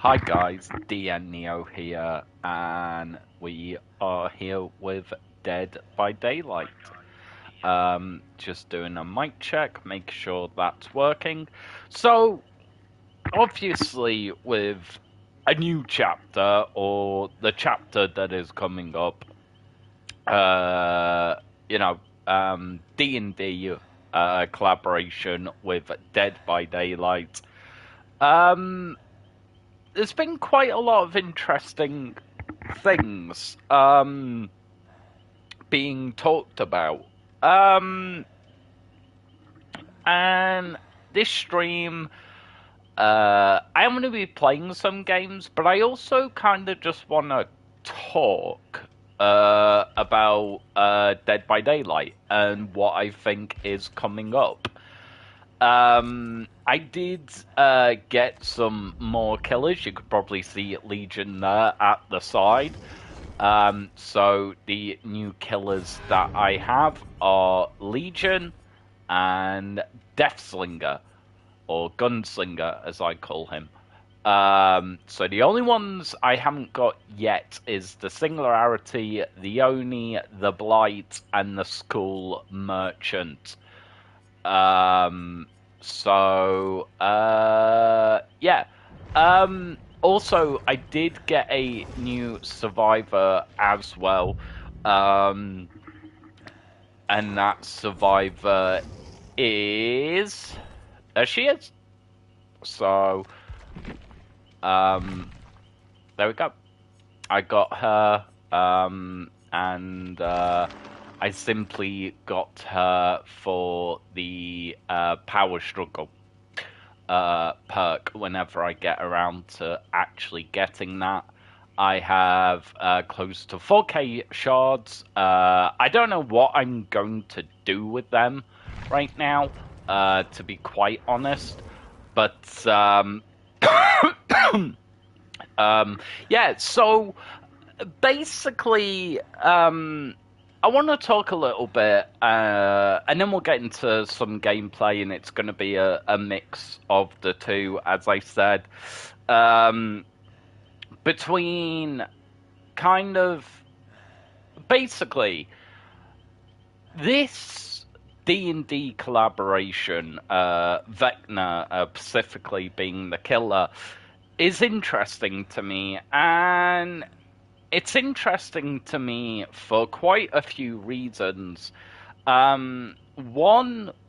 Hi guys, DN Neo here, and we are here with Dead by Daylight. Just doing a mic check, make sure that's working. So, obviously, with a new chapter, or the chapter that is coming up, uh, you know, D&D collaboration with Dead by Daylight. Um, there's been quite a lot of interesting things being talked about. Um, and this stream, I am going to be playing some games, but I also kind of just want to talk about Dead by Daylight and what I think is coming up. I did get some more killers. You could probably see Legion there at the side. So the new killers that I have are Legion and Deathslinger, or Gunslinger as I call him. So the only ones I haven't got yet is the Singularity, the Oni, the Blight, and the School Merchant. Yeah. Also, I did get a new survivor as well. And that survivor is... There she is. So, there we go. I got her, and I simply got her for the power struggle perk whenever I get around to actually getting that. I have close to 4k shards. I don't know what I'm going to do with them right now, to be quite honest. But yeah, so basically, I want to talk a little bit, and then we'll get into some gameplay, and it's going to be a mix of the two, as I said, between kind of basically this D&D collaboration, Vecna specifically being the killer, is interesting to me, and it's interesting to me for quite a few reasons. One,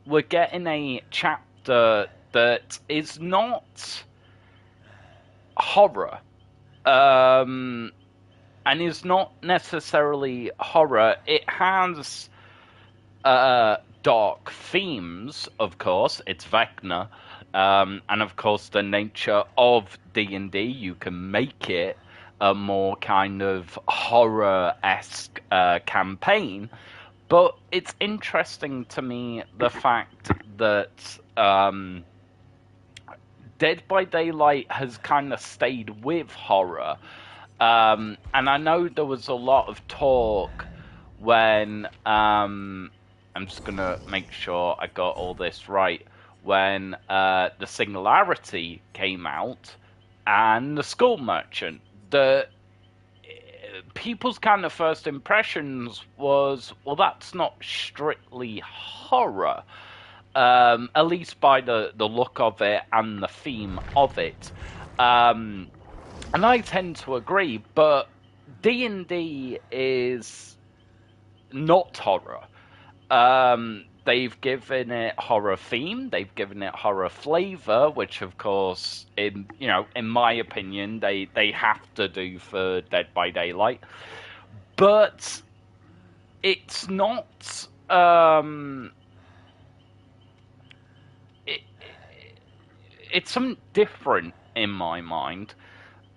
we're getting a chapter that is not horror, and is not necessarily horror. It has dark themes, of course. It's Vecna, and of course the nature of D&D. You can make it a more kind of horror-esque campaign, but it's interesting to me the fact that Dead by Daylight has kind of stayed with horror. And I know there was a lot of talk when I'm just gonna make sure I got all this right. When the Singularity came out and the School Merchant, the people's kind of first impressions was, well, that's not strictly horror, at least by the look of it and the theme of it. And I tend to agree, but D&D is not horror. They've given it horror theme, they've given it horror flavor, which of course, in my opinion, they have to do for Dead by Daylight. But it's not. It's something different in my mind,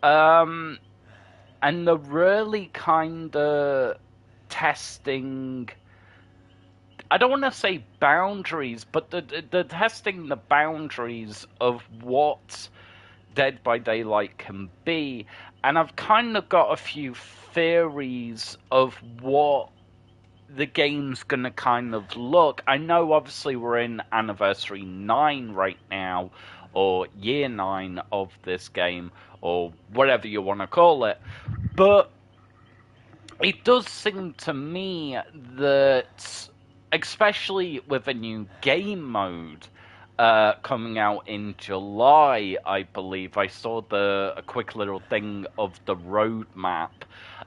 and they're really kind of testing. I don't want to say boundaries, but they're testing the boundaries of what Dead by Daylight can be, and I've kind of got a few theories of what the game's gonna kind of look. I know obviously we're in Anniversary 9 right now or year 9 of this game, or whatever you want to call it. But it does seem to me that, especially with a new game mode coming out in July, I believe, I saw a quick little thing of the roadmap.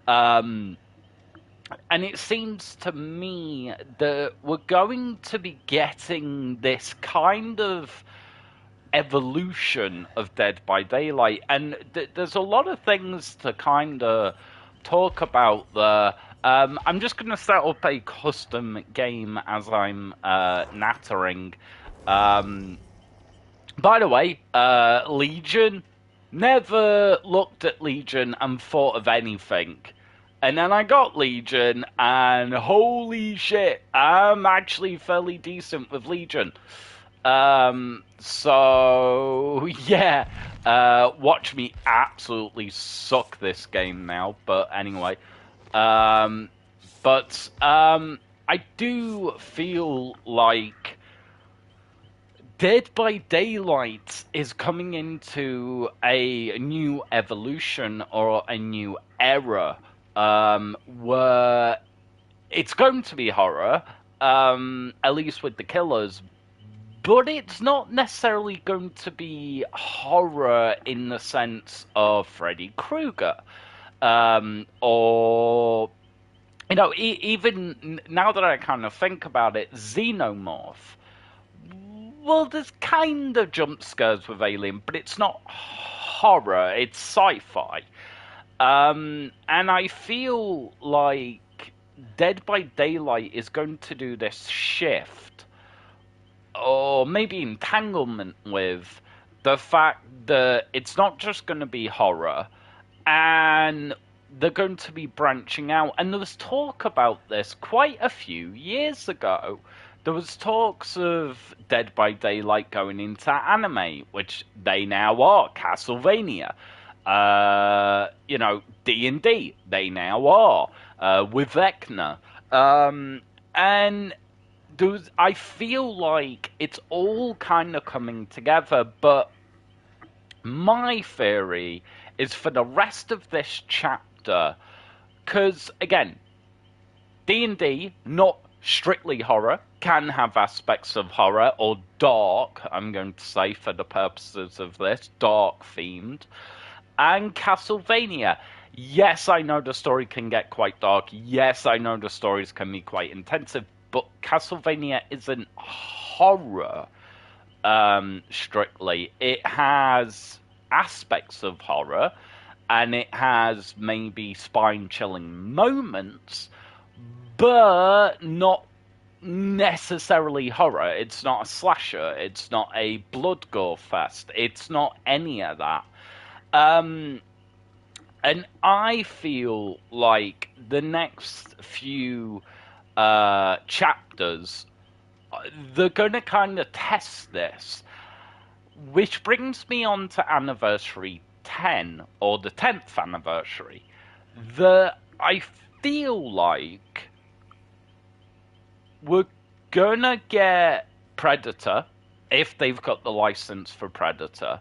And it seems to me that we're going to be getting this kind of evolution of Dead by Daylight, and there's a lot of things to kind of talk about there. I'm just going to set up a custom game as I'm nattering. By the way, Legion, never looked at Legion and thought of anything. And then I got Legion, and holy shit, I'm actually fairly decent with Legion. So yeah, watch me absolutely suck this game now. But anyway, I do feel like Dead by Daylight is coming into a new evolution or a new era, where it's going to be horror, at least with the killers, but it's not necessarily going to be horror in the sense of Freddy Krueger, or, you know, even now that I kind of think about it, Xenomorph. Well, there's kind of jump scares with Alien, but it's not horror, it's sci-fi. And I feel like Dead by Daylight is going to do this shift, or maybe entanglement with the fact that it's not just going to be horror, and they're going to be branching out. And there was talk about this quite a few years ago. There was talks of Dead by Daylight going into anime, which they now are. Castlevania. You know, D&D, they now are. With Vecna. And I feel like it's all kind of coming together, but my theory is for the rest of this chapter, because, again, D&D, not strictly horror, can have aspects of horror, or dark, I'm going to say for the purposes of this, dark themed. And Castlevania, yes, I know the story can get quite dark, yes, I know the stories can be quite intensive, but Castlevania isn't horror, strictly. It has aspects of horror, and it has maybe spine-chilling moments, but not necessarily horror. It's not a slasher. It's not a blood gore fest. It's not any of that. And I feel like the next few chapters, they're going to kind of test this, which brings me on to Anniversary 10, or the 10th anniversary, that I feel like we're gonna get Predator, if they've got the license for Predator,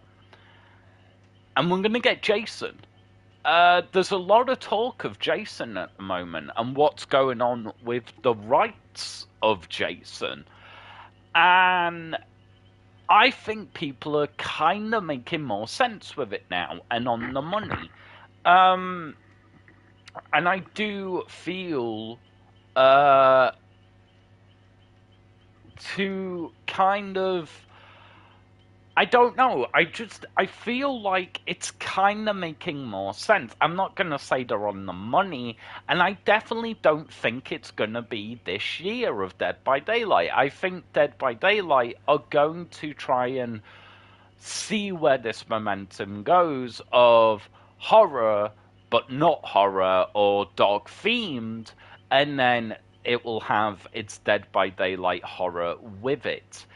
and we're gonna get Jason. There's a lot of talk of Jason at the moment, and what's going on with the rights of Jason. And I think people are kind of making more sense with it now, and on the money. And I do feel to kind of, I don't know, I feel like it's kind of making more sense. I'm not going to say they're on the money, and I definitely don't think it's going to be this year of Dead by Daylight. I think Dead by Daylight are going to try and see where this momentum goes of horror, but not horror, or dog themed, and then it will have its Dead by Daylight horror with it.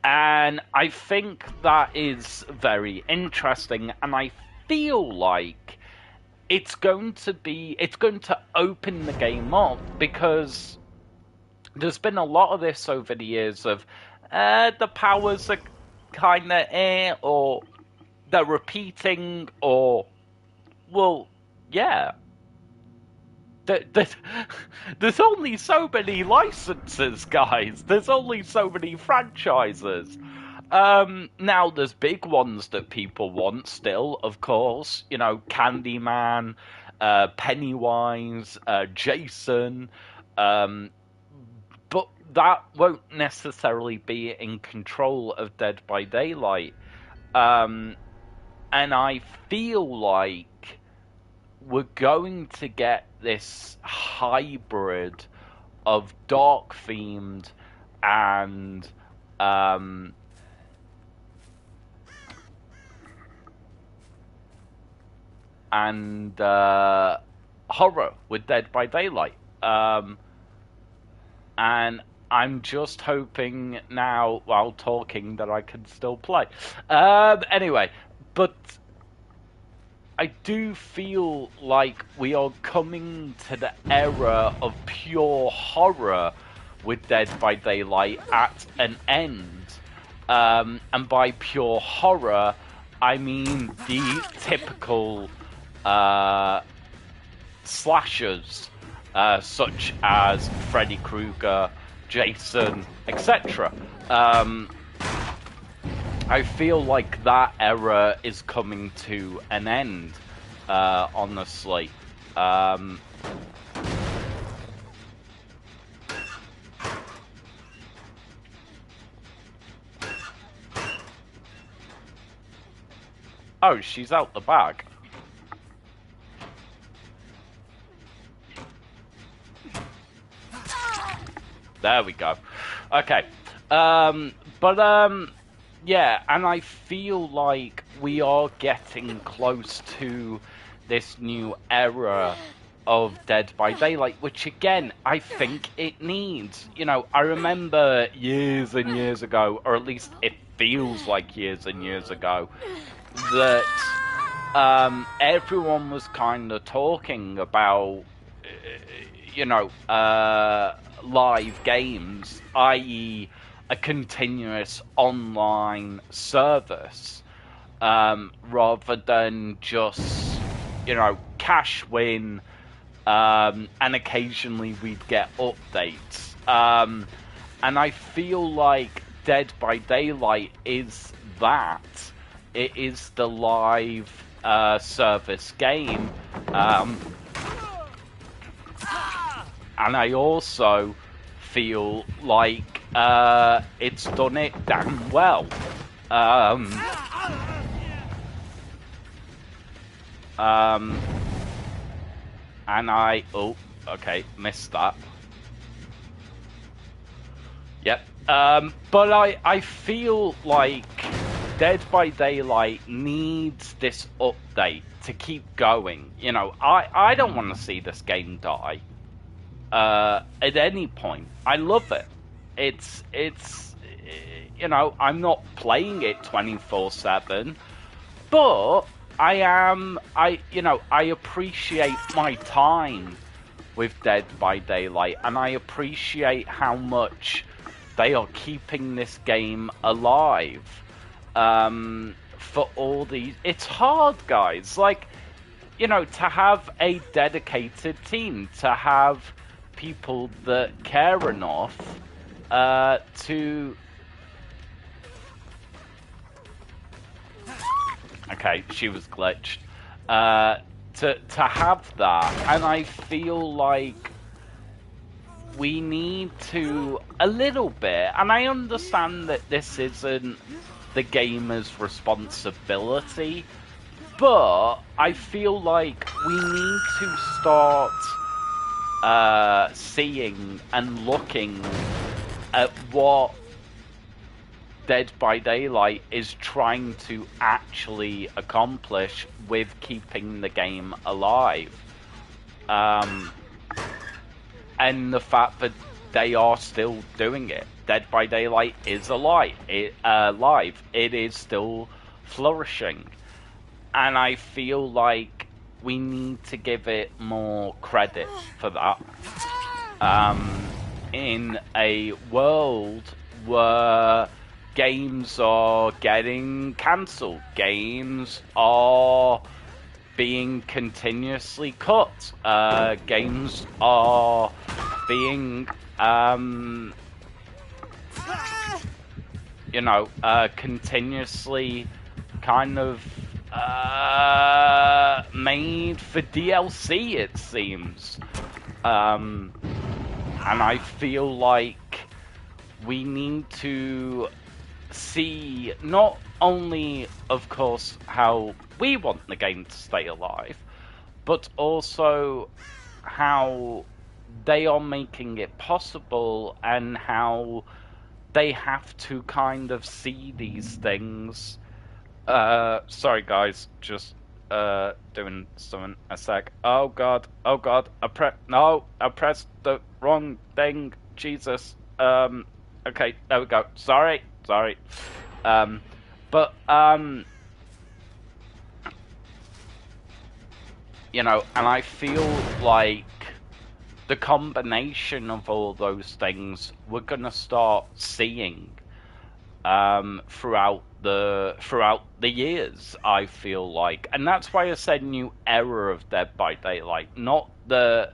And I think that is very interesting, and I feel like it's going to open the game up, because there's been a lot of this over the years of the powers are kind of or they're repeating, or, well, yeah. There's only so many licenses, guys. There's only so many franchises. Now there's big ones that people want still, of course. You know, Candyman, Pennywise, Jason. But that won't necessarily be in control of Dead by Daylight. And I feel like we're going to get this hybrid of dark themed and horror with Dead by Daylight. And I'm just hoping now, while talking, that I can still play. Anyway, but I do feel like we are coming to the era of pure horror with Dead by Daylight at an end. And by pure horror, I mean the typical slashers, such as Freddy Krueger, Jason, etc. I feel like that era is coming to an end, honestly. Oh, she's out the back. There we go. Okay. Yeah, and I feel like we are getting close to this new era of Dead by Daylight, which again, I think it needs. You know, I remember years and years ago, or at least it feels like years and years ago, that everyone was kind of talking about, you know, live games, i.e., a continuous online service, rather than just, you know, cash win, and occasionally we'd get updates. And I feel like Dead by Daylight is that. It is the live service game. And I also feel like it's done it damn well. And oh, okay, missed that. Yep. But I feel like Dead by Daylight needs this update to keep going. You know, I don't want to see this game die at any point. I love it. It's you know, I'm not playing it 24/7, but I appreciate my time with Dead by Daylight, and I appreciate how much they are keeping this game alive. For all these, it's hard, guys. Like, you know, to have a dedicated team, to have people that care enough to. Okay, she was glitched. To have that, and I feel like we need to a little bit, and I understand that this isn't the gamer's responsibility, but I feel like we need to start seeing and looking at what Dead by Daylight is trying to actually accomplish with keeping the game alive. And the fact that they are still doing it. Dead by Daylight is alive. It is still flourishing. And I feel like we need to give it more credit for that. In a world where games are getting cancelled. Games are being continuously cut. Games are being, you know, continuously kind of made for DLC, it seems. And I feel like we need to see not only, of course, how we want the game to stay alive, but also how they are making it possible and how they have to kind of see these things. Sorry guys, just doing something a sec. Oh god, I pressed the wrong thing. Jesus. Okay, there we go. Sorry. But you know, and I feel like the combination of all those things we're gonna start seeing throughout the years, I feel like. And that's why I said new era of Dead by Daylight. Not that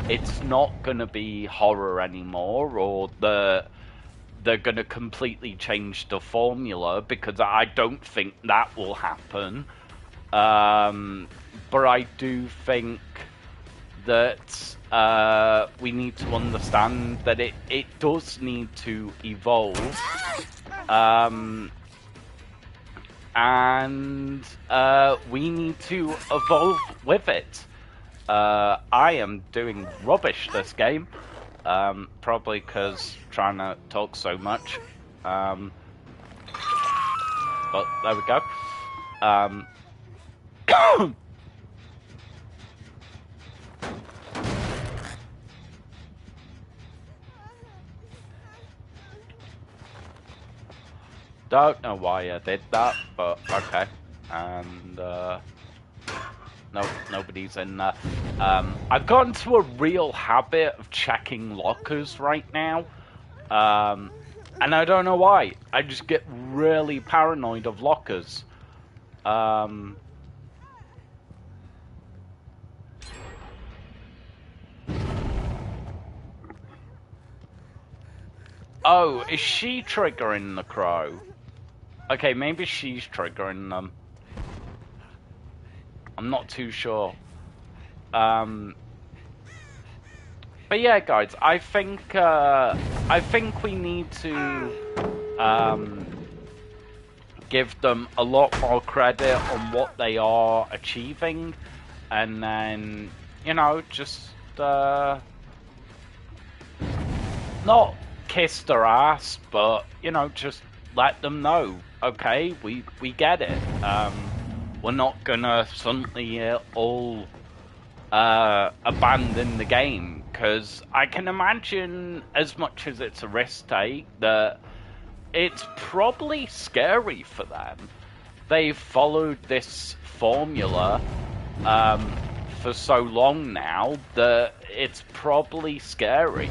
it's not gonna be horror anymore, or they're gonna completely change the formula, because I don't think that will happen. But I do think that we need to understand that it does need to evolve. And we need to evolve with it. I am doing rubbish this game, probably because trying to talk so much. But there we go. Don't know why I did that, but okay. And no, nobody's in there. I've got into a real habit of checking lockers right now, and I don't know why. I just get really paranoid of lockers. Oh, is she triggering the crow? Okay, maybe she's triggering them. I'm not too sure. But yeah, guys, I think we need to give them a lot more credit on what they are achieving, and then, you know, just not kiss their ass, but, you know, just let them know, okay, we get it. We're not gonna suddenly all abandon the game, because I can imagine, as much as it's a risk take, that it's probably scary for them. They've followed this formula for so long now that it's probably scary.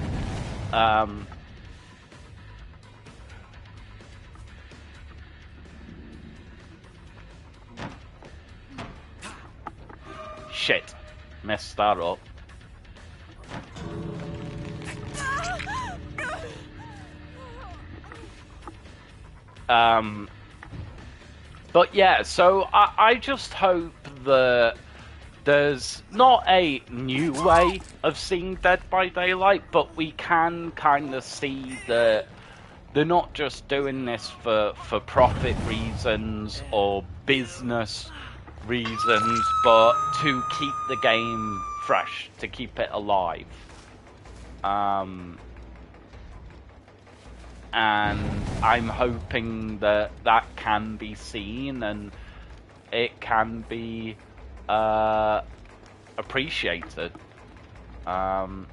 Shit, messed that up. But yeah, so I just hope that there's not a new way of seeing Dead by Daylight, but we can kind of see that they're not just doing this for profit reasons or business reasons, but to keep the game fresh, to keep it alive. And I'm hoping that that can be seen and it can be appreciated. Okay,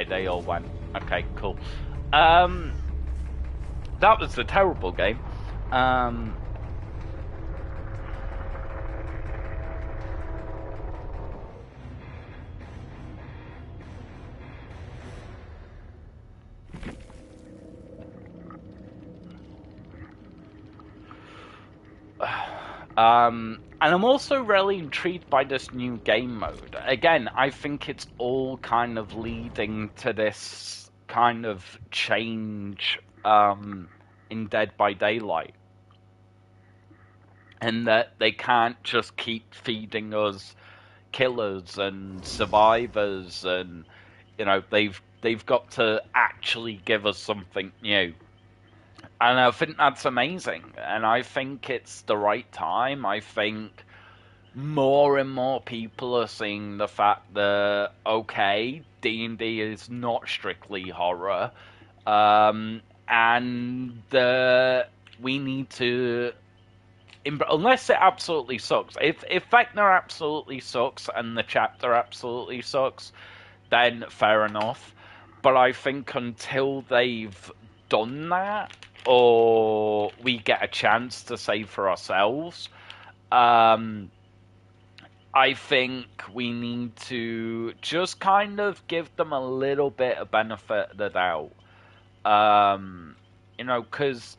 they all went. Okay, cool. That was a terrible game. And I'm also really intrigued by this new game mode. Again, I think it's all kind of leading to this kind of change in Dead by Daylight. And that they can't just keep feeding us killers and survivors, and they've got to actually give us something new. And I think that's amazing. And I think it's the right time. I think more and more people are seeing the fact that, okay, D&D is not strictly horror. And we need to... Unless it absolutely sucks. If Vecna absolutely sucks and the chapter absolutely sucks, then fair enough. But I think until they've done that, or we get a chance to say for ourselves, I think we need to just kind of give them a little bit of benefit of the doubt. Because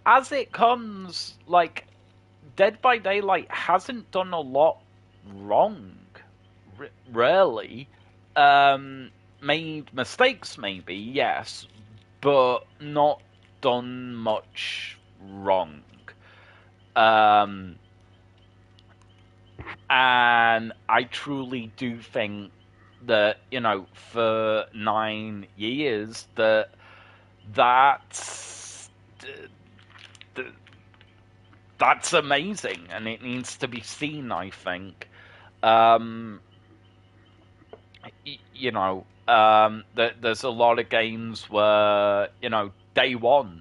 as it comes, like, Dead by Daylight hasn't done a lot wrong, really. Made mistakes, maybe, yes, but not done much wrong. And I truly do think that, for 9 years, that's amazing, and it needs to be seen, I think. There's a lot of games where, day one,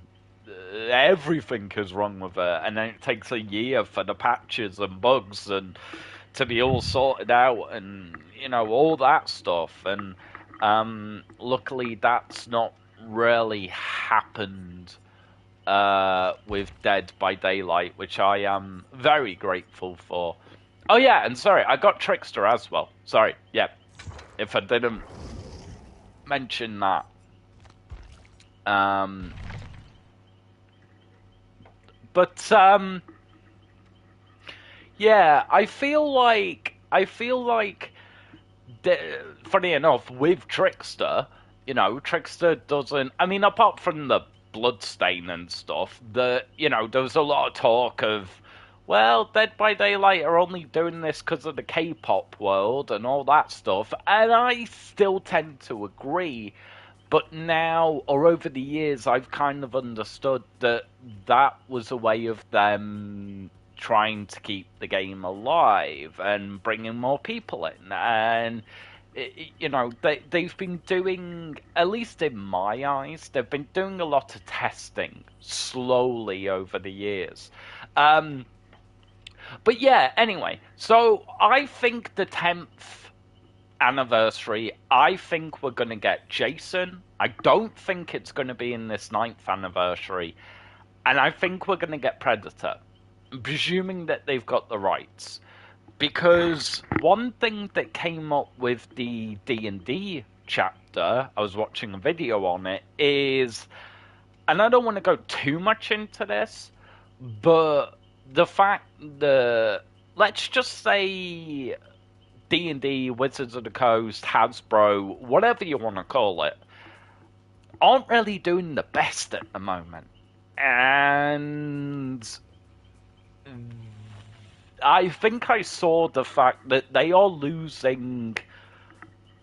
everything is wrong with it, and then it takes a year for the patches and bugs and to be all sorted out, and all that stuff. And luckily, that's not really happened with Dead by Daylight, which I am very grateful for. Oh yeah, and sorry, I got Trickster as well. Sorry, yeah, if I didn't mention that. Yeah, I feel like funny enough, with Trickster, Trickster doesn't. I mean, apart from the bloodstain and stuff, there was a lot of talk of, well, Dead by Daylight are only doing this because of the K-pop world and all that stuff, and I still tend to agree. But now, or over the years, I've kind of understood that was a way of them trying to keep the game alive and bringing more people in. And, they've been doing, at least in my eyes, they've been doing a lot of testing slowly over the years. But yeah, anyway, so I think the 10th anniversary, I think we're going to get Jason. I don't think it's going to be in this 9th anniversary. And I think we're going to get Predator, presuming that they've got the rights. Because one thing that came up with the D&D chapter, I was watching a video on it, is, and I don't want to go too much into this, but the fact that, let's just say, D&D, Wizards of the Coast, Hasbro, whatever you want to call it, aren't really doing the best at the moment. And I think I saw the fact that they are losing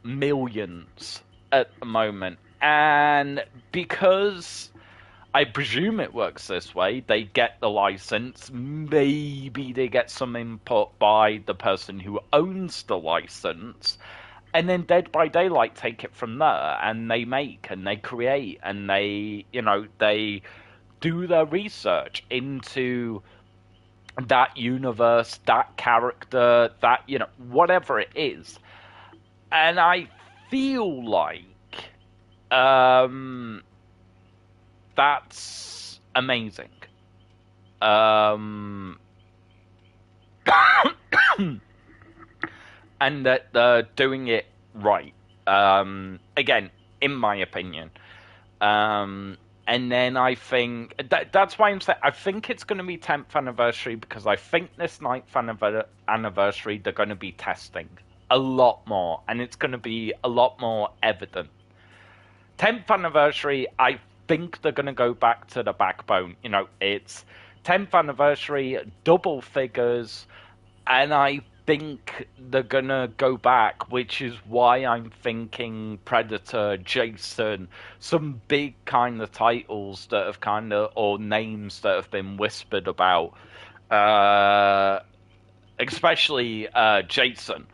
millions at the moment. And because I presume it works this way, they get the license, maybe they get some input by the person who owns the license, and then Dead by Daylight take it from there, and they make, and they create, and they do their research into that universe, that character, that, whatever it is. And I feel like that's amazing. And that they're doing it right. Again, in my opinion. And then I think that's why I'm saying I think it's going to be 10th anniversary, because I think this 9th anniversary they're going to be testing a lot more, and it's going to be a lot more evident. 10th anniversary, I think they're going to go back to the backbone. You know, it's 10th anniversary, double figures, and I think they're going to go back, which is why I'm thinking Predator, Jason, some big kind of titles that have kind of, or names that have been whispered about, especially Jason.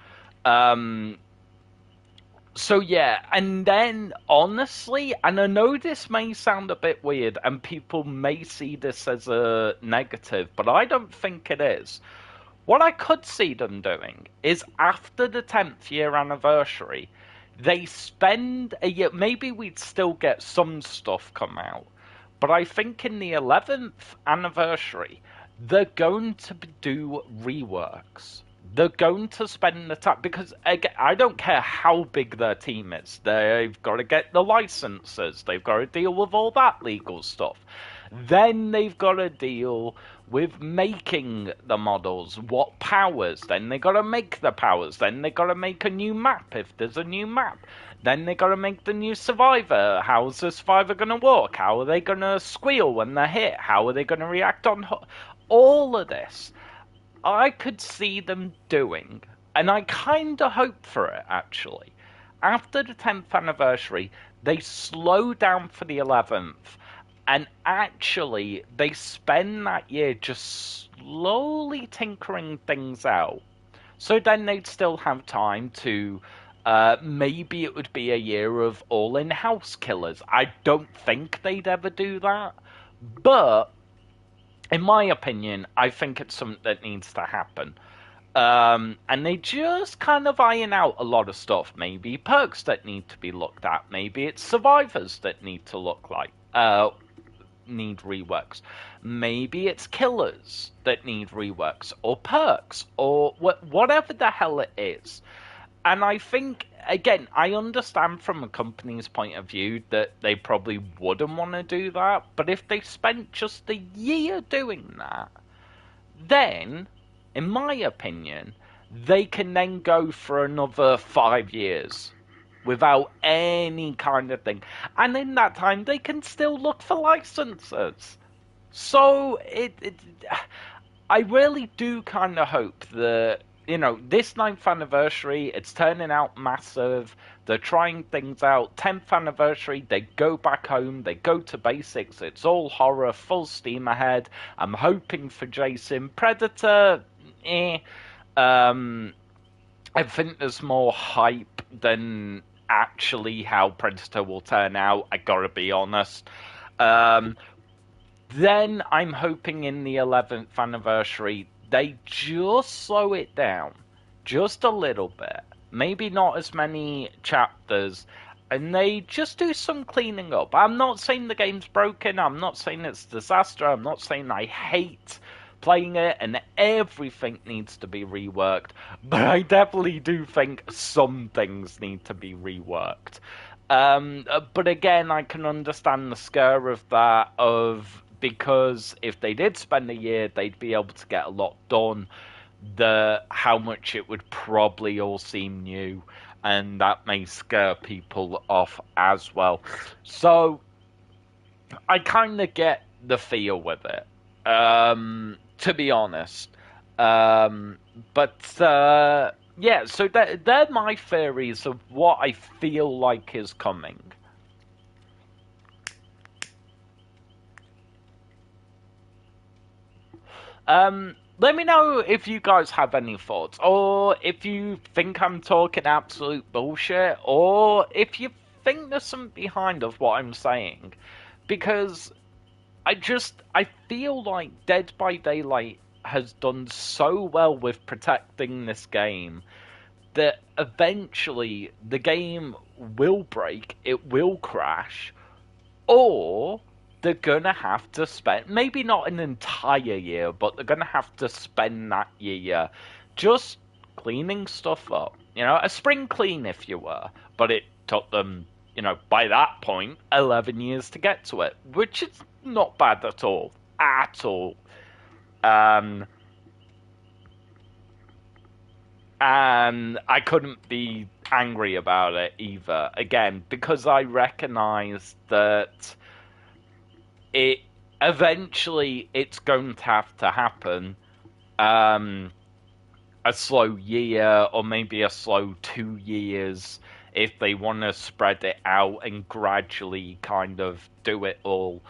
So yeah, and then honestly, and I know this may sound a bit weird and people may see this as a negative, but I don't think it is. What I could see them doing is after the 10th year anniversary, they spend a year, maybe we'd still get some stuff come out, but I think in the 11th anniversary, they're going to do reworks. They're going to spend the time, because again, I don't care how big their team is. They've got to get the licenses. They've got to deal with all that legal stuff. Then they've got to deal with making the models, what powers. Then they got to make the powers. Then they got to make a new map if there's a new map. Then they got to make the new Survivor. How's the Survivor going to work? How are they going to squeal when they're hit? How are they going to react on all of this? I could see them doing, and I kind of hope for it, actually. After the 10th anniversary, they slow down for the 11th, and actually, they spend that year just slowly tinkering things out. So then they'd still have time to, maybe it would be a year of all in-house killers. I don't think they'd ever do that, but in my opinion, I think it's something that needs to happen. And they just kind of iron out a lot of stuff. Maybe perks that need to be looked at. Maybe it's survivors that need to look like need reworks. Maybe it's killers that need reworks, or perks, or whatever the hell it is. And I think, again, I understand from a company's point of view that they probably wouldn't want to do that, but if they spent just a year doing that, then, in my opinion, they can then go for another 5 years without any kind of thing. And in that time, they can still look for licenses. So, I really do kind of hope that, you know, this 9th anniversary, it's turning out massive. They're trying things out. 10th anniversary, they go back home. They go to basics. It's all horror, full steam ahead. I'm hoping for Jason. Predator, I think there's more hype than actually how Predator will turn out. I gotta be honest. Then I'm hoping in the 11th anniversary, they just slow it down just a little bit, maybe not as many chapters, and they just do some cleaning up. I'm not saying the game's broken, I'm not saying it's a disaster, I'm not saying I hate playing it and everything needs to be reworked, but I definitely do think some things need to be reworked. But again, I can understand the scare of that, because if they did spend a year, they'd be able to get a lot done. How much it would probably all seem new, and that may scare people off as well. So I kind of get the feel with it, to be honest. But yeah, so they're my theories of what I feel like is coming. Let me know if you guys have any thoughts, or if you think I'm talking absolute bullshit, or if you think there's something behind of what I'm saying. Because I feel like Dead by Daylight has done so well with protecting this game that eventually the game will break, it will crash, or they're gonna have to spend, maybe not an entire year, but they're gonna have to spend that year just cleaning stuff up. You know, a spring clean, if you were. But it took them, by that point, 11 years to get to it, which is not bad at all. At all. And I couldn't be angry about it either. Again, because I recognize that it eventually it's going to have to happen. A slow year or maybe a slow 2 years if they want to spread it out and gradually kind of do it all.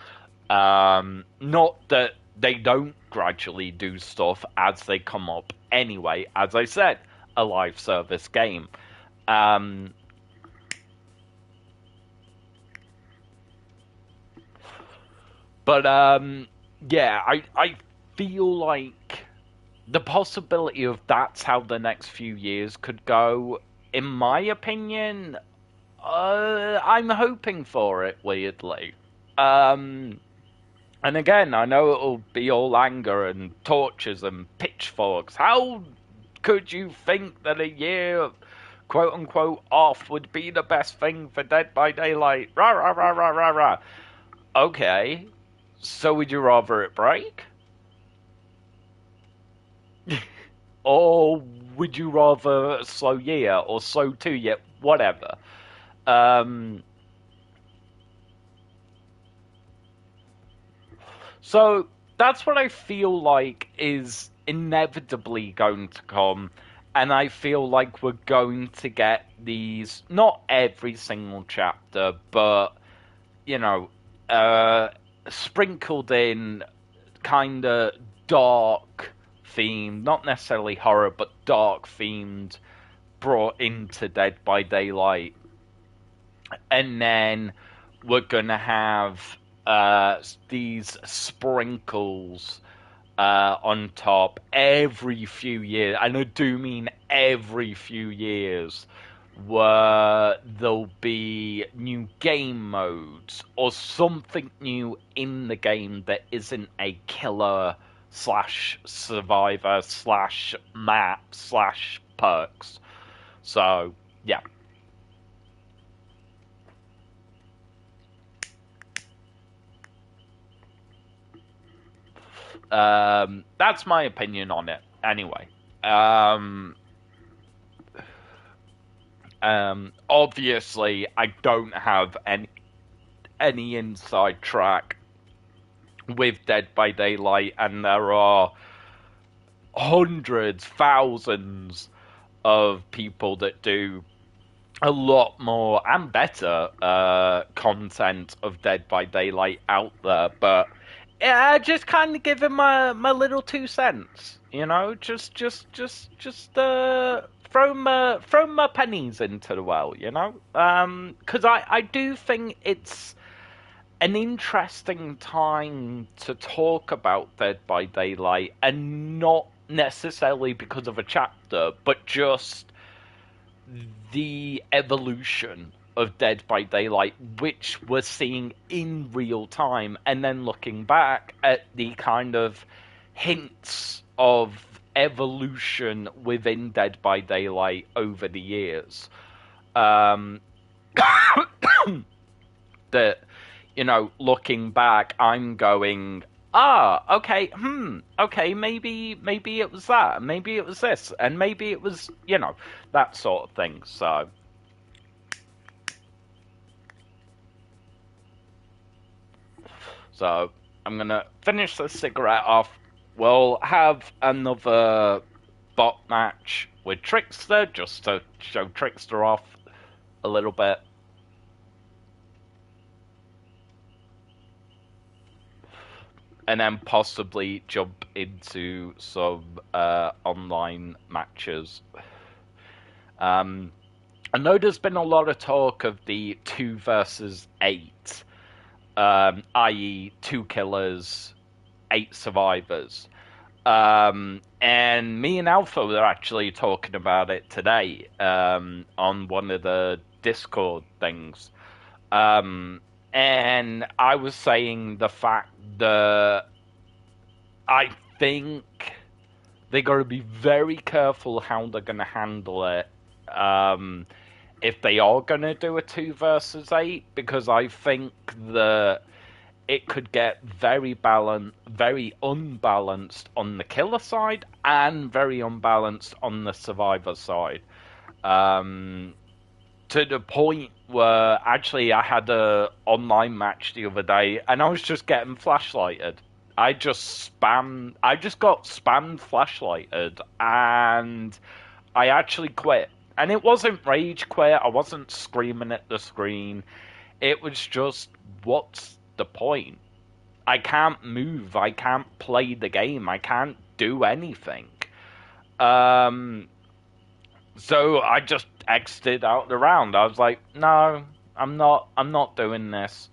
Not that they don't gradually do stuff as they come up anyway. As I said, a live service game. But yeah, I feel like the possibility of that's how the next few years could go, in my opinion, I'm hoping for it, weirdly. And again, I know it'll be all anger and torches and pitchforks. How could you think that a year, quote unquote, off would be the best thing for Dead by Daylight? Rah, rah, rah, rah, rah, rah. Okay, so would you rather it break? Or would you rather a slow year or slow 2 year? Whatever. So that's what I feel like is inevitably going to come. And I feel like we're going to get these, not every single chapter, but, you know, sprinkled in kind of dark themed, not necessarily horror, but dark themed, brought into Dead by Daylight. And then we're going to have these sprinkles on top every few years, and I do mean every few years, where there'll be new game modes or something new in the game that isn't a killer slash survivor slash map slash perks. So, yeah. That's my opinion on it. Anyway, obviously, I don't have any inside track with Dead by Daylight, and there are hundreds, thousands of people that do a lot more and better content of Dead by Daylight out there, but yeah, just kind of giving my little 2 cents, throw my pennies into the well, because I do think it's an interesting time to talk about Dead by Daylight, and not necessarily because of a chapter, but just the evolution of Dead by Daylight, which we're seeing in real time, and then looking back at the kind of hints of evolution within Dead by Daylight over the years. That, looking back, I'm going, okay, okay, maybe it was that, maybe it was this, and maybe it was, that sort of thing, so. So, I'm gonna finish the cigarette off. We'll have another bot match with Trickster, just to show Trickster off a little bit. And then possibly jump into some online matches. I know there's been a lot of talk of the 2 versus 8, i.e. 2 killers, 8 survivors. And me and Alpha were actually talking about it today on one of the Discord things. And I was saying the fact that I think they got to be very careful how they're going to handle it. if they are going to do a 2 versus 8, because I think that it could get very unbalanced on the killer side and very unbalanced on the survivor side. To the point where actually I had a online match the other day and I was just getting flashlighted. I just got spammed flashlighted and I actually quit. And it wasn't rage quit, I wasn't screaming at the screen. It was just, what's the point? I can't move, I can't play the game, I can't do anything. So I just exited out the round. I was like, no, I'm not doing this.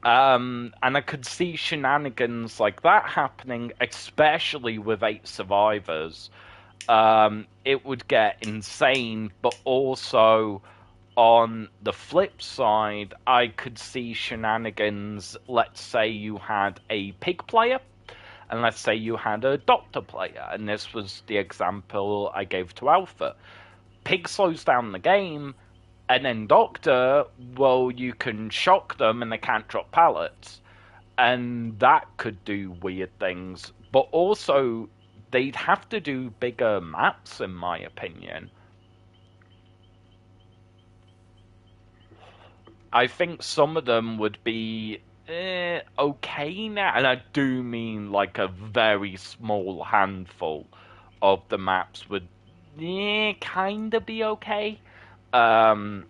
And I could see shenanigans like that happening, especially with 8 survivors. It would get insane, but also on the flip side, I could see shenanigans. Let's say you had a pig player, and let's say you had a doctor player, and this was the example I gave to Alpha. Pig slows down the game, and then Doctor, well, you can shock them and they can't drop pallets. And that could do weird things. But also, they'd have to do bigger maps, in my opinion. I think some of them would be okay now. And I do mean like a very small handful of the maps would kind of be okay. But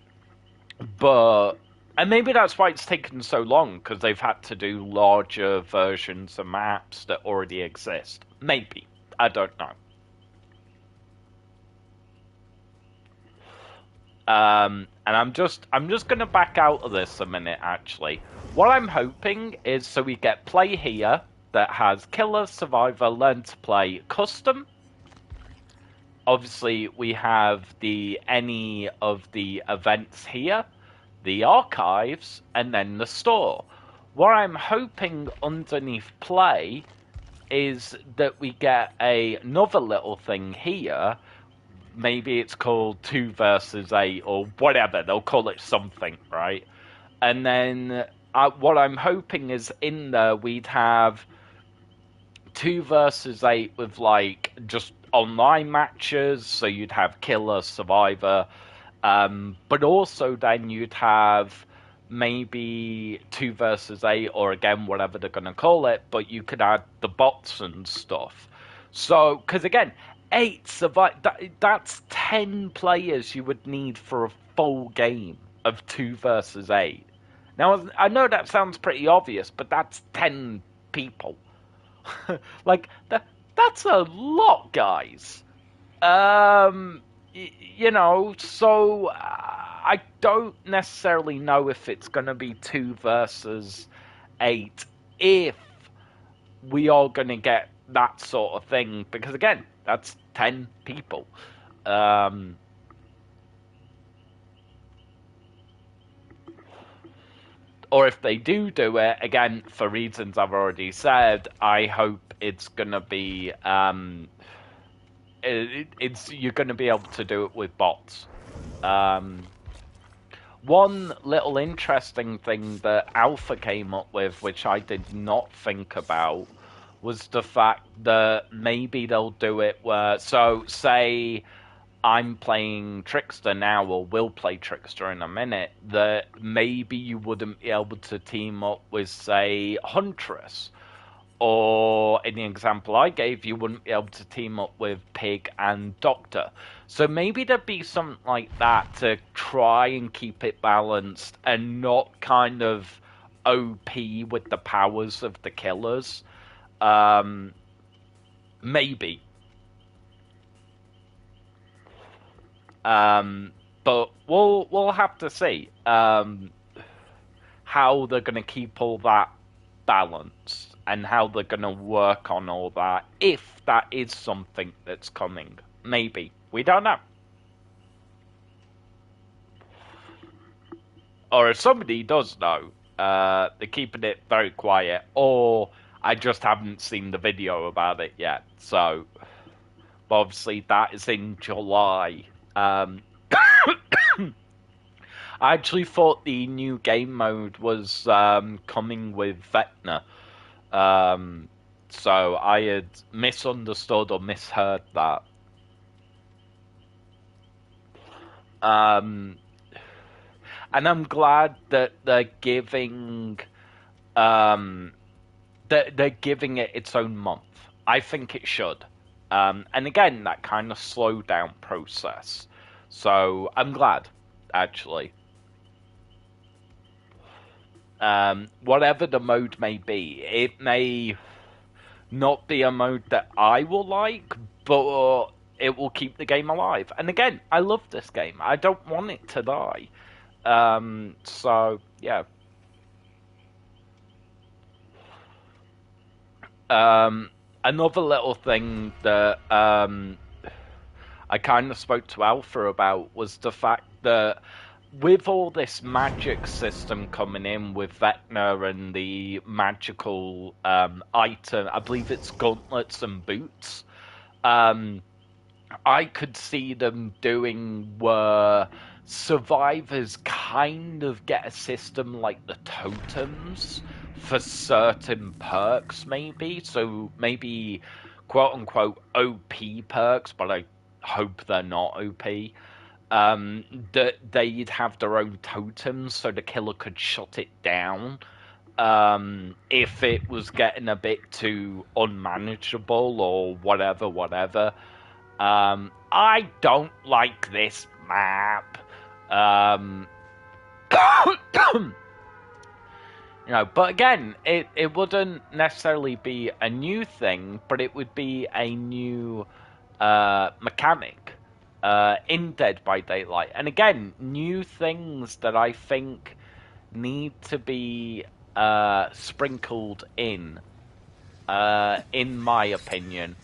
and maybe that's why it's taken so long, because they've had to do larger versions of maps that already exist. Maybe. I don't know. And I'm just gonna back out of this a minute, actually. What I'm hoping is so we get play here that has Killer, Survivor, Learn to Play, Custom. Obviously, we have any of the events here, the archives, and then the store. What I'm hoping underneath play is that we get another little thing here. Maybe it's called 2 versus 8 or whatever. They'll call it something, right? And then what I'm hoping is in there we'd have 2 versus 8 with like just online matches. So you'd have Killer, Survivor, but also then you'd have maybe 2 versus 8 or again whatever they're gonna call it. But you could add the bots and stuff. So because again, 8 survive. That's 10 players you would need for a full game of 2 versus 8. Now I know that sounds pretty obvious, but that's 10 people. Like that's a lot, guys. You know, so I don't necessarily know if it's going to be 2 versus 8 if we are going to get that sort of thing, because again, that's 10 people. Or if they do it, again, for reasons I've already said, I hope it's going to be you're going to be able to do it with bots. One little interesting thing that Alpha came up with, which I did not think about, was the fact that maybe they'll do it where, so say I'm playing Trickster now, or will play Trickster in a minute, that maybe you wouldn't be able to team up with, say, Huntress. Or in the example I gave, you wouldn't be able to team up with Pig and Doctor. So maybe there'd be something like that to try and keep it balanced and not kind of OP with the powers of the killers. Maybe. But we'll have to see how they're going to keep all that balanced and how they're going to work on all that, if that is something that's coming. Maybe. We don't know. Or if somebody does know, they're keeping it very quiet, or I just haven't seen the video about it yet. So, obviously that is in July. I actually thought the new game mode was coming with Vecna. So I had misunderstood or misheard that. And I'm glad that they're giving they're giving it its own month. I think it should. And again, that kind of slow down process. So I'm glad, actually. Whatever the mode may be, it may not be a mode that I will like, but it will keep the game alive. And again, I love this game. I don't want it to die. So, yeah. Another little thing that I kind of spoke to Alpha about was the fact that with all this magic system coming in with Vecna and the magical item, I believe it's gauntlets and boots, I could see them doing where survivors kind of get a system like the totems for certain perks, maybe. So maybe quote unquote OP perks, but I hope they're not OP. That they'd have their own totems so the killer could shut it down if it was getting a bit too unmanageable or whatever. I don't like this map. You know, but again, it wouldn't necessarily be a new thing, but it would be a new mechanic in Dead by Daylight. And again, new things that I think need to be sprinkled in my opinion.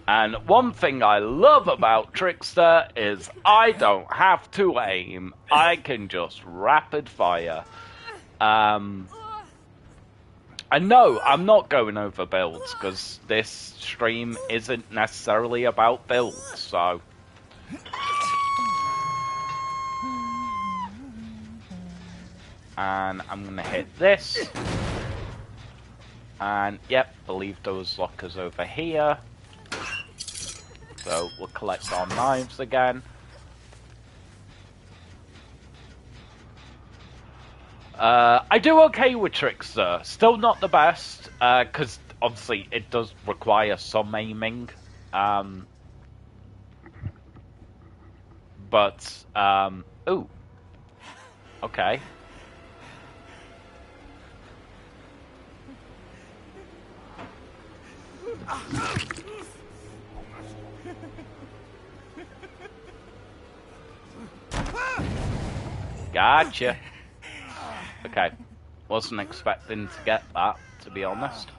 And one thing I love about Trickster is I don't have to aim. I can just rapid fire. And no, I'm not going over builds, because this stream isn't necessarily about builds, so... And I'm going to hit this. And, yep, believe those lockers over here. So we'll collect our knives again. I do okay with Trickster. Still not the best, because obviously it does require some aiming. But, ooh. Okay. Gotcha. Okay. Wasn't expecting to get that, to be honest.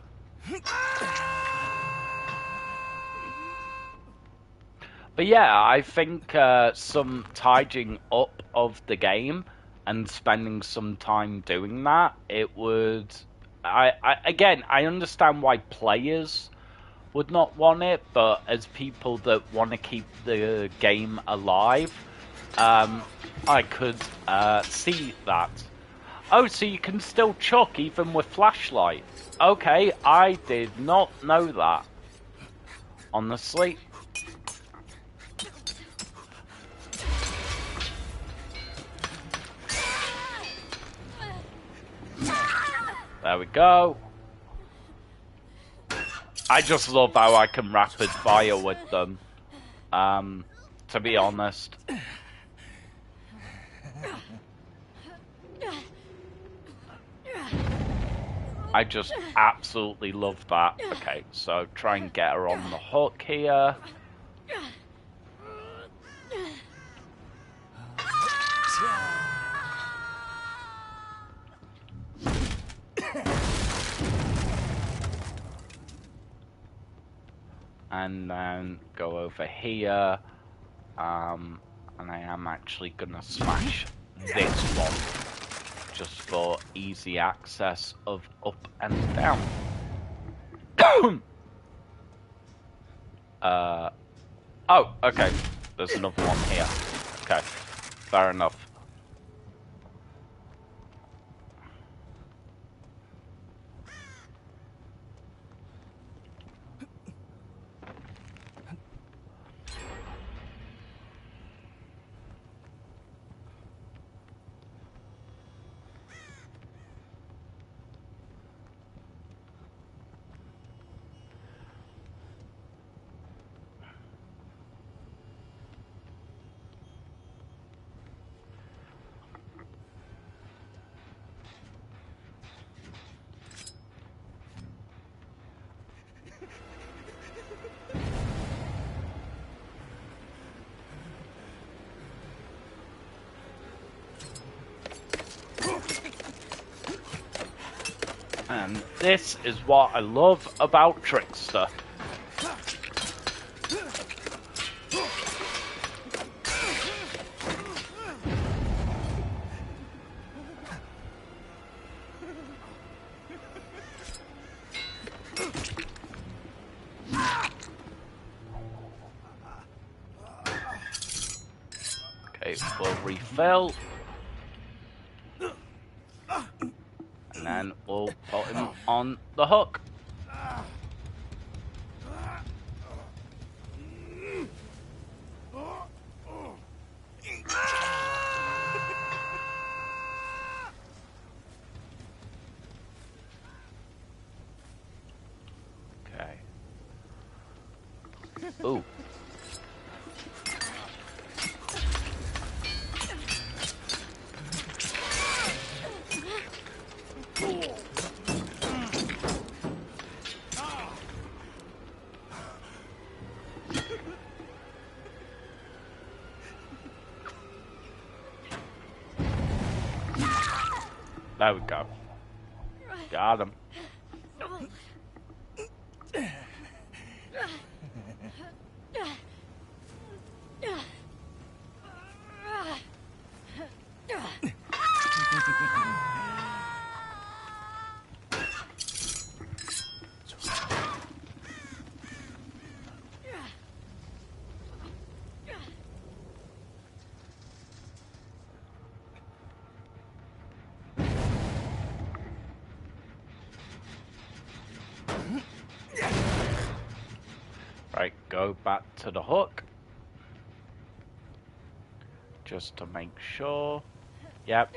But yeah, I think some tidying up of the game and spending some time doing that, it would... Again, I understand why players would not want it, but as people that want to keep the game alive, I could see that. Oh, so you can still chuck even with flashlight. Okay, I did not know that. Honestly. There we go. I just love how I can rapid fire with them. To be honest. I just absolutely love that. Okay, so try and get her on the hook here. And then go over here. And I am actually gonna smash this one just for easy access of up and down. Oh, okay. There's another one here. Okay, fair enough. And this is what I love about Trickster. Okay, we'll refill. And then we'll put him on the hook. Okay. Ooh. There we go. Got him. Right, go back to the hook. Just to make sure. Yep.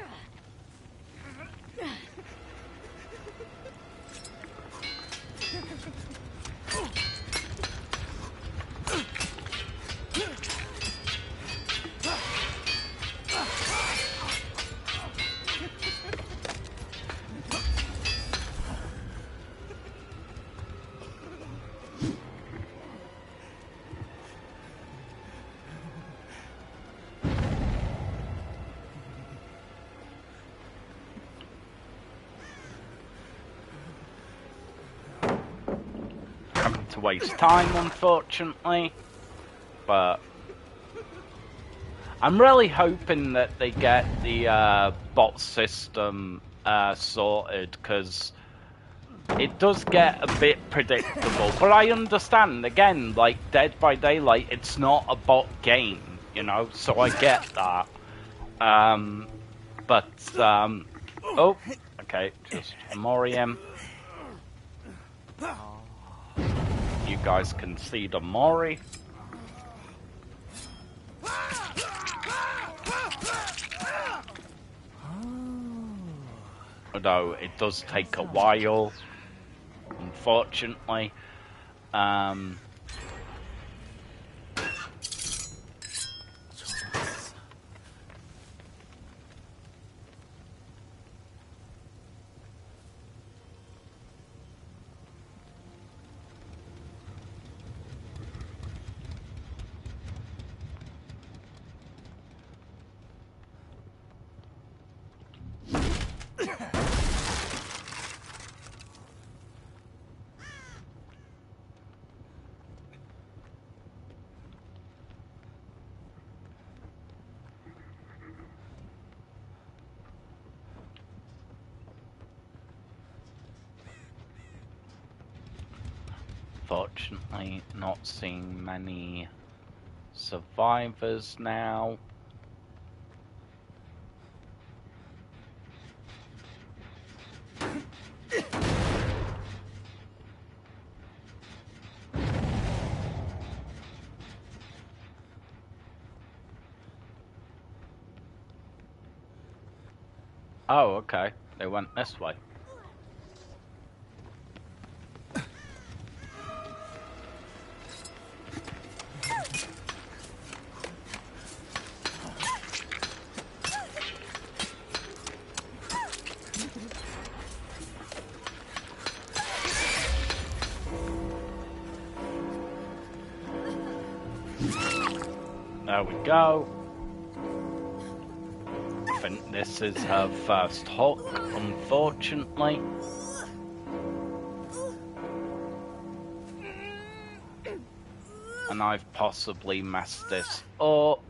To waste time, unfortunately, but I'm really hoping that they get the bot system sorted, because it does get a bit predictable. But I understand, again, like Dead by Daylight, it's not a bot game, you know, so I get that. Oh, okay, just Morium. You guys can see the Mori. Although it does take a while, unfortunately. Unfortunately, not seeing many survivors now. Oh, okay. They went this way. There we go. I think this is her first hook, unfortunately. And I've possibly messed this up.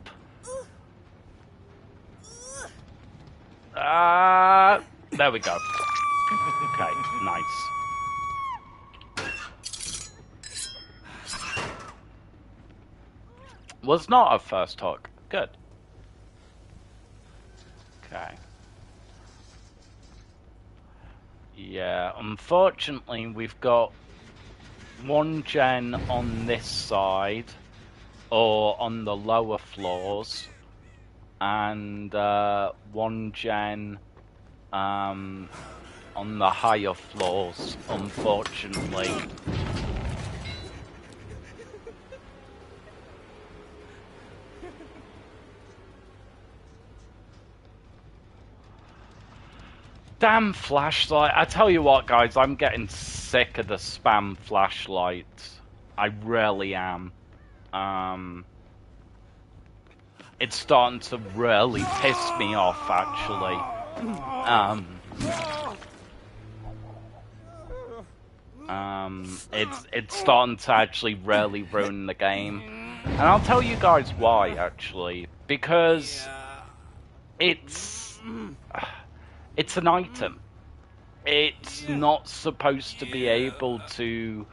There we go. Okay, nice. Was not a first hook. Good. Okay. Yeah, unfortunately we've got one gen on this side, or on the lower floors, and one gen on the higher floors, unfortunately. Damn flashlight. I tell you what, guys, I'm getting sick of the spam flashlights. I really am. It's starting to really piss me off, actually. It's starting to actually really ruin the game. And I'll tell you guys why, actually. Because it's an item. It's not supposed to be able to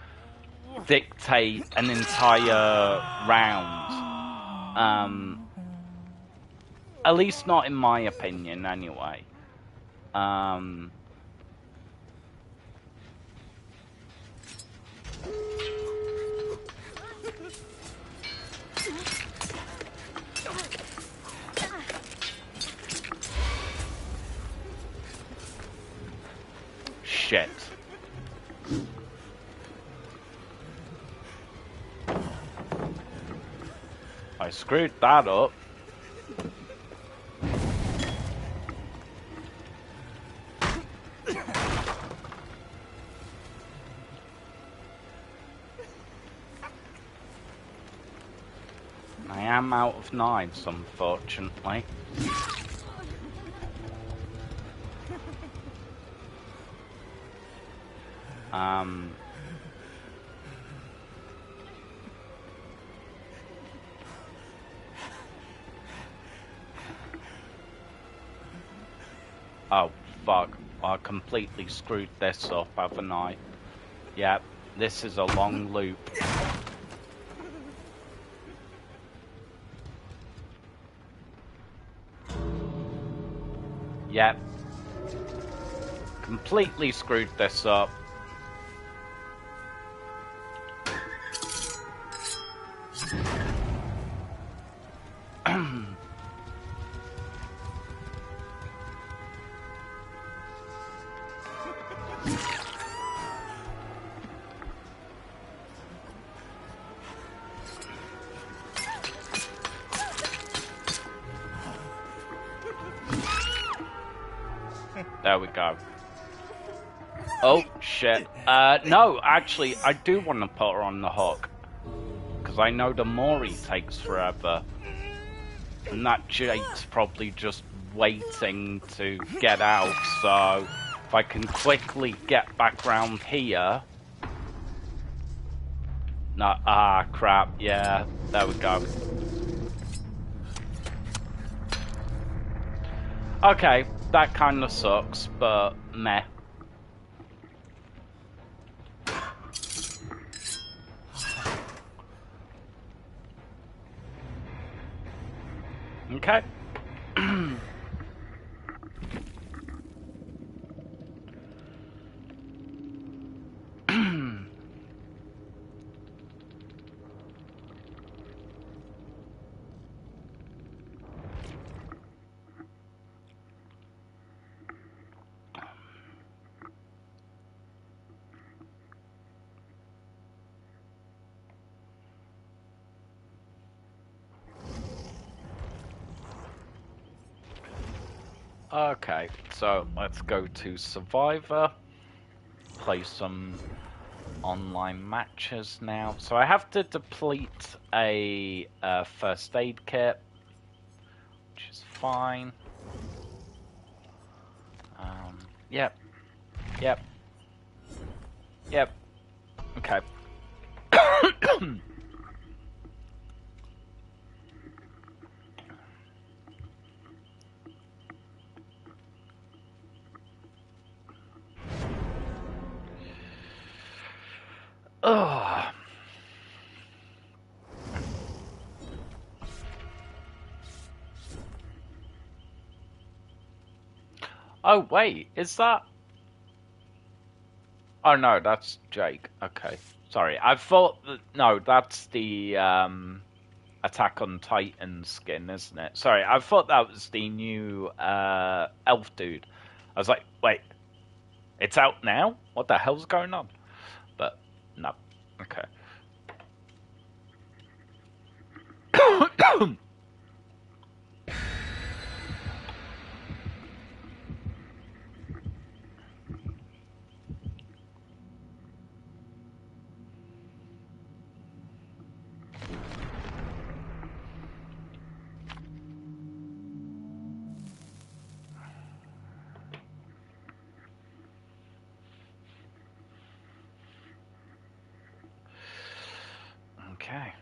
dictate an entire round. At least not in my opinion, anyway. Shit. I screwed that up. I am out of knives, unfortunately. Oh, fuck. I completely screwed this up, haven't I? Yep, this is a long loop. Yep. Completely screwed this up. There we go. Oh, shit. No, actually, I do want to put her on the hook. Because I know the Mori takes forever. And that Jake's probably just waiting to get out, so if I can quickly get back round here... No, crap, yeah, there we go. Okay, that kind of sucks, but meh. Okay. Okay, so let's go to Survivor, play some online matches now. So I have to deplete a first aid kit, which is fine. Yep, yep, yep. Okay. Ugh. Oh wait, is that? Oh no, that's Jake. Okay, sorry. I thought that no, that's the Attack on Titan skin, isn't it? Sorry, I thought that was the new elf dude. I was like, wait, it's out now? What the hell's going on? But no, okay. Okay.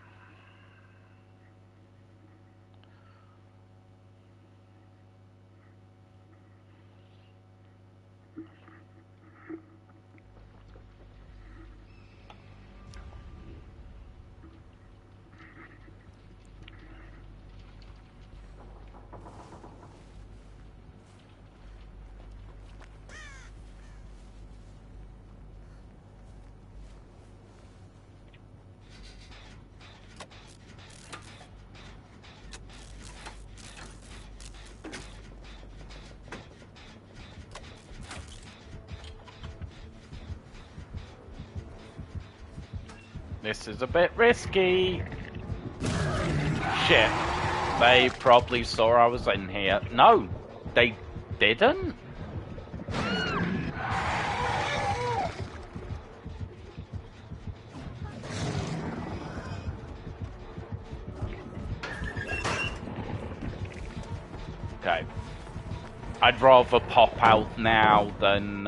This is a bit risky. Shit. They probably saw I was in here. No, they didn't? Okay. I'd rather pop out now than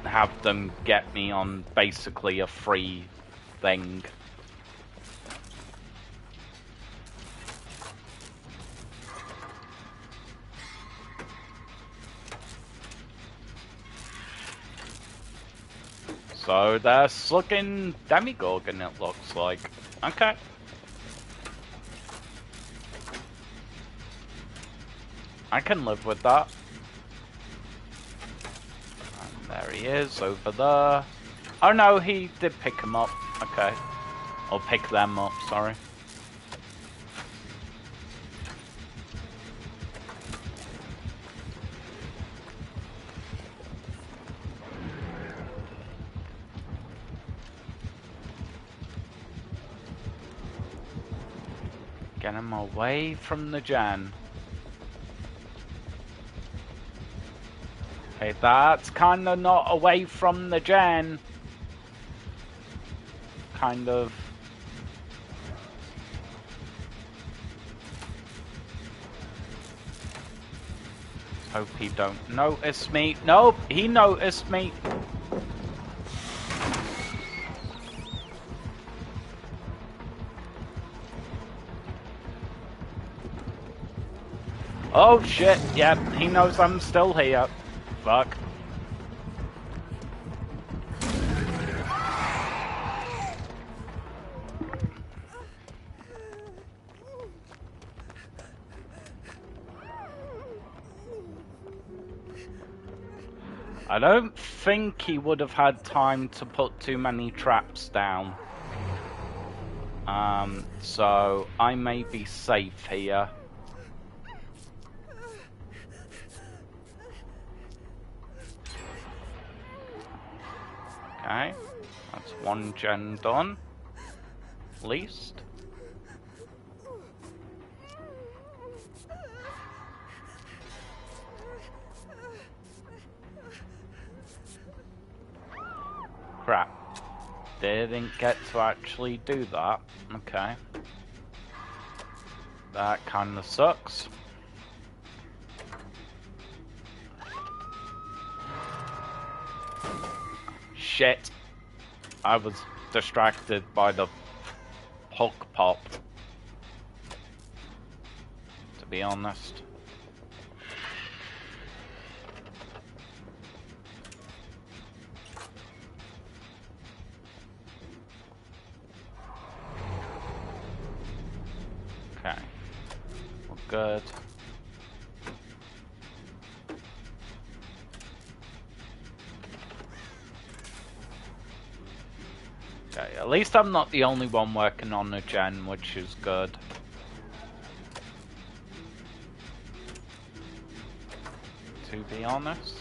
have them get me on basically a free thing. So they're slugging Demigorgon, it looks like. Okay. I can live with that. And there he is, over there. Oh no, he did pick him up. Okay. Or pick them up, sorry. Get him away from the Jan. Okay, that's kinda not away from the Jan. Kind of. Hope he don't notice me. Nope, he noticed me. Oh shit, yep, he knows I'm still here. Fuck. I don't think he would have had time to put too many traps down. So I may be safe here. Okay, that's one gen done, at least. Crap. Didn't get to actually do that. Okay. That kinda sucks. Shit. I was distracted by the Hulk pop. To be honest. Okay. Well, good. Okay, at least I'm not the only one working on the gen, which is good. To be honest.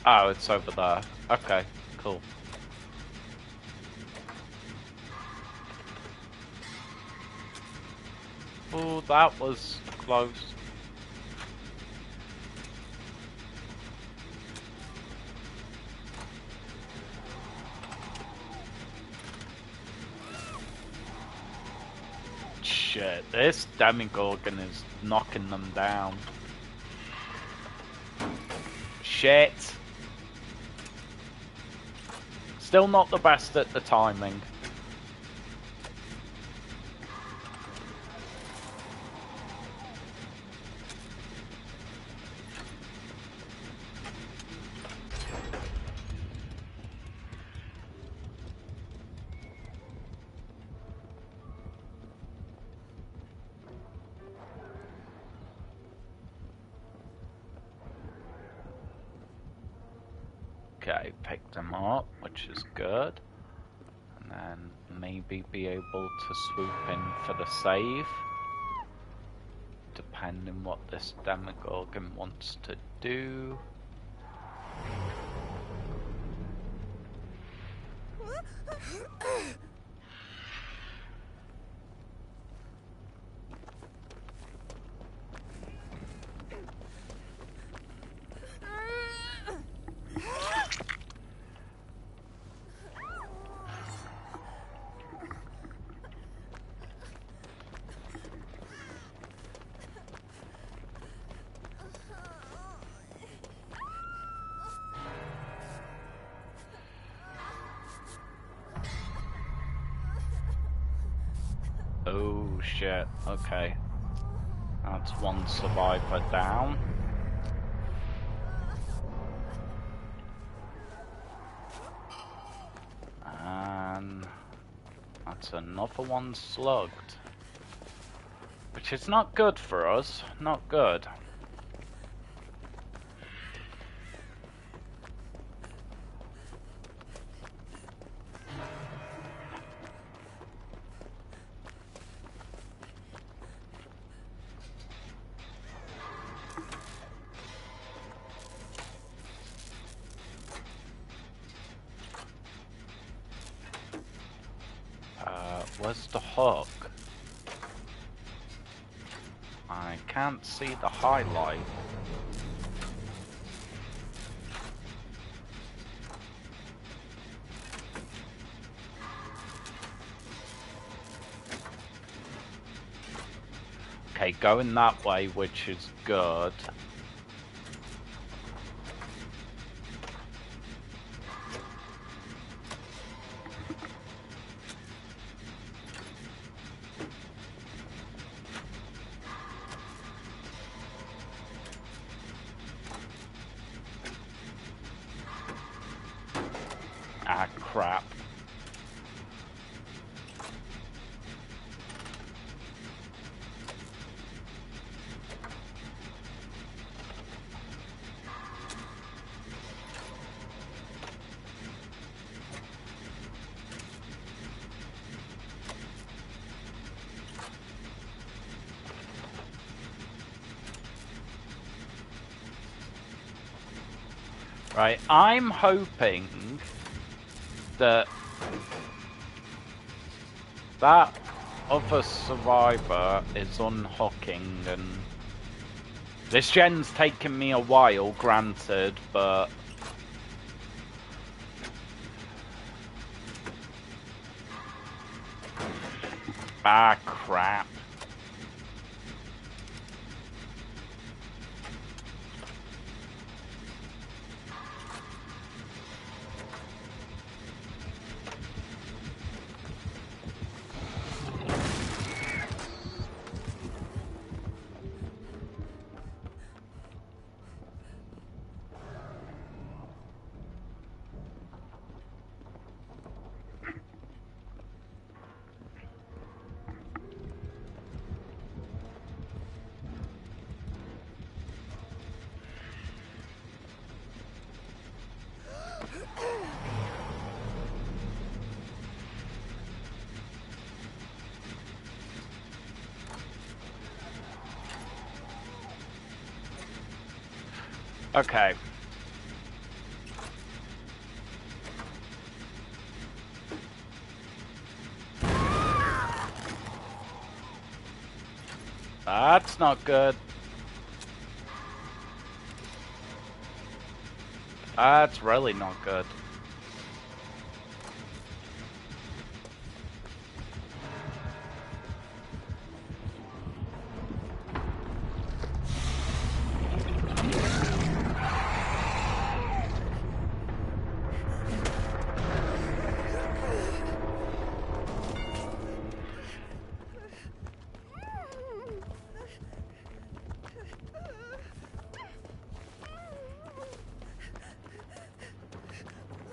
Oh, it's over there. Okay, cool. Oh, that was close. Shit, this Demogorgon is knocking them down. Shit. Still not the best at the timing. Okay, pick them up, which is good. And then maybe be able to swoop in for the save. Depending what this Demogorgon wants to do. Oh shit, okay. That's one survivor down. And that's another one slugged. Which is not good for us, not good. Where's the hook? I can't see the highlight. Okay, going that way, which is good. crap. Right, I'm hoping that that other survivor is unhooking, and this gen's taken me a while, granted, but ah, crap. Okay. That's not good. That's really not good.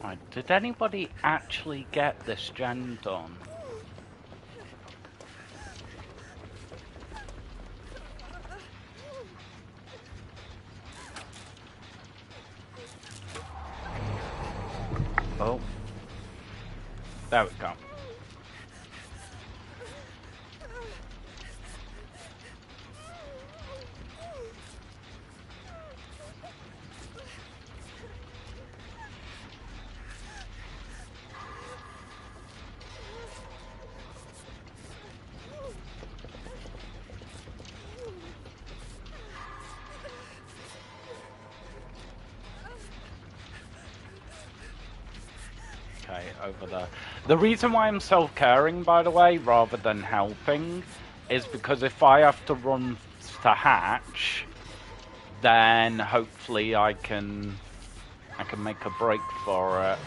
Right, did anybody actually get this gen done? Oh. There we go. Okay, over there. The reason why I'm self-caring, by the way, rather than helping, is because if I have to run to hatch, then hopefully I can make a break for it.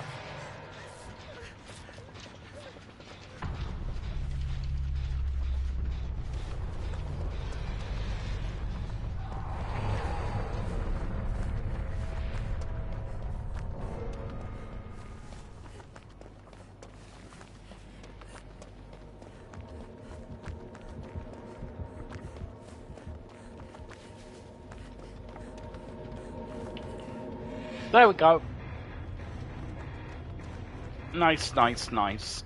There we go. Nice, nice, nice.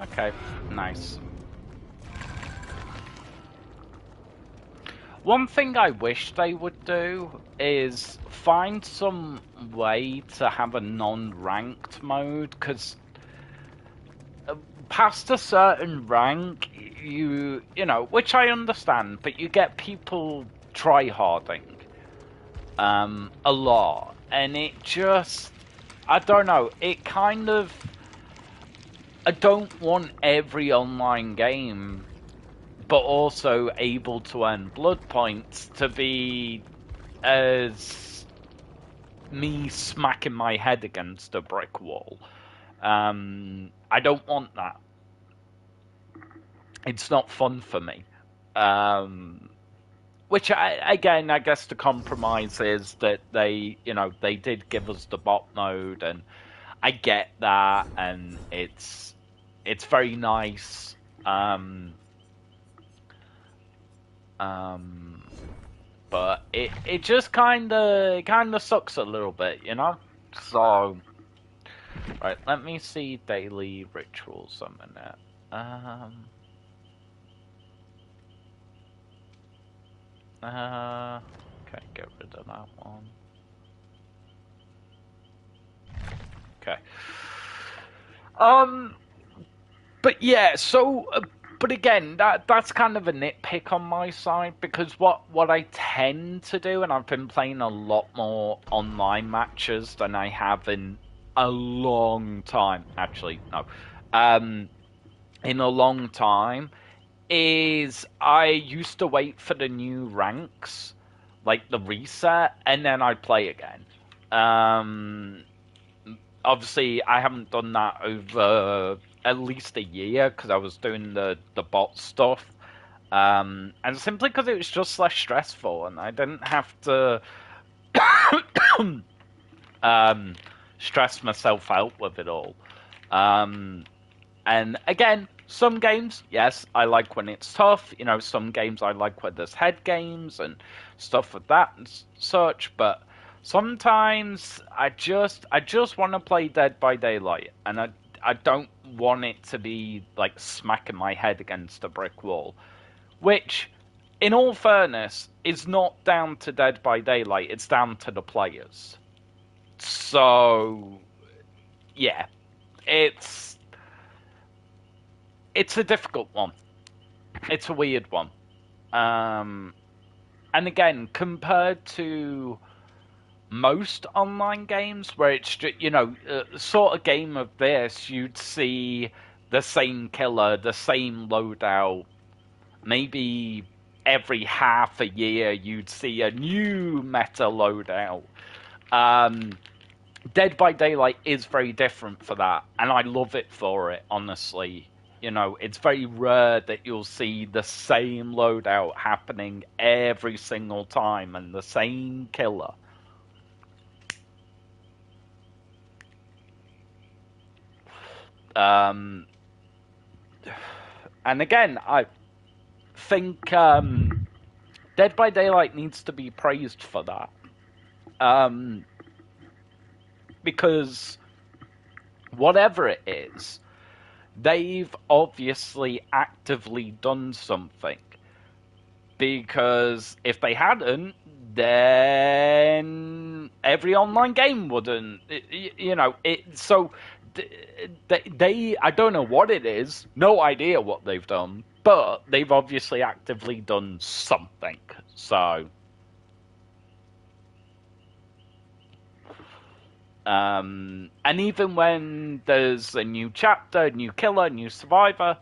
Okay, nice. One thing I wish they would do is find some way to have a non-ranked mode, because past a certain rank, you know, which I understand, but you get people try-harding a lot, and it just, I don't know, it kind of, I don't want every online game, but also able to earn blood points, to be as me smacking my head against a brick wall. I don't want that. It's not fun for me. Which again, I guess the compromise is that they did give us the bot mode, and I get that, and it's very nice. But it just kind of sucks a little bit, you know. So, right, let me see daily rituals a minute. Okay, get rid of that one. Okay. But yeah, so, but again, that's kind of a nitpick on my side, because what I tend to do, and I've been playing a lot more online matches than I have in a long time. Actually, no, in a long time, is I used to wait for the new ranks, like the reset, and then I'd play again. Obviously, I haven't done that over at least a year, because I was doing the bot stuff, and simply because it was just less stressful, and I didn't have to stress myself out with it all. And again, some games, yes, I like when it's tough. You know, some games I like when there's head games and stuff like that and such. But sometimes I just want to play Dead by Daylight, and I don't want it to be like smacking my head against a brick wall, which, in all fairness, is not down to Dead by Daylight. It's down to the players. So, yeah, it's a difficult one. It's a weird one. And again, compared to most online games, where it's just, sort of game of this, you'd see the same killer, the same loadout. Maybe every half a year you'd see a new meta loadout. Dead by Daylight is very different for that, and I love it for it, honestly. You know, it's very rare that you'll see the same loadout happening every single time and the same killer. And again, I think Dead by Daylight needs to be praised for that. Because whatever it is, they've obviously actively done something. Because if they hadn't, then every online game wouldn't. So they I don't know what it is, no idea what they've done, but they've obviously actively done something. So and even when there's a new chapter, new killer, new survivor,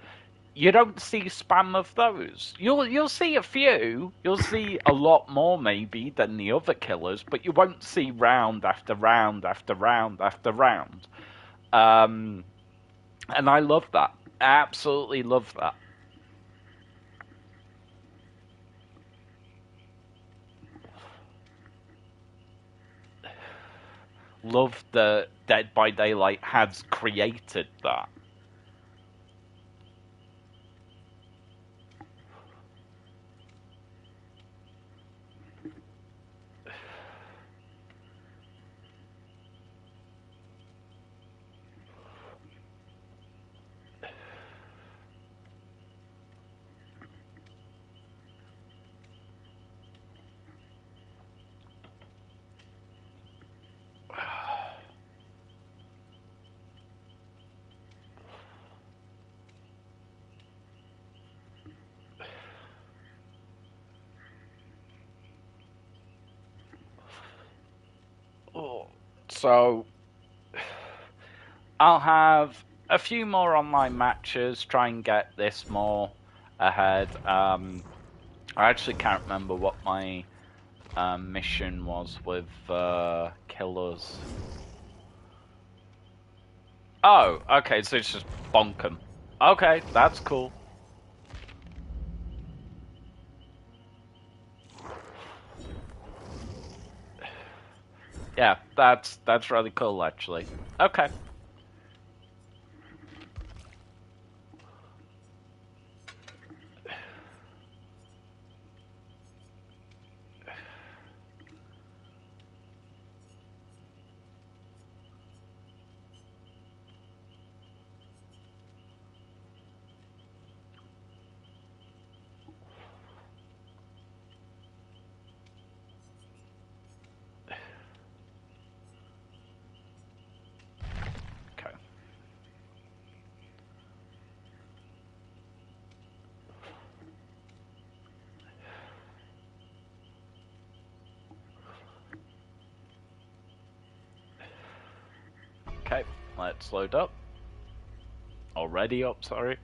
you don't see spam of those. You'll see a few. You'll see a lot more maybe than the other killers, but you won't see round after round after round after round. And I love that. Absolutely love that. Love that Dead by Daylight has created that. So I'll have a few more online matches, try and get this more ahead. I actually can't remember what my mission was with killers. Oh, okay, so it's just bonk 'em. Okay, that's cool. Yeah, that's really cool, actually. Okay. Okay. Okay, let's load up. Already up, sorry.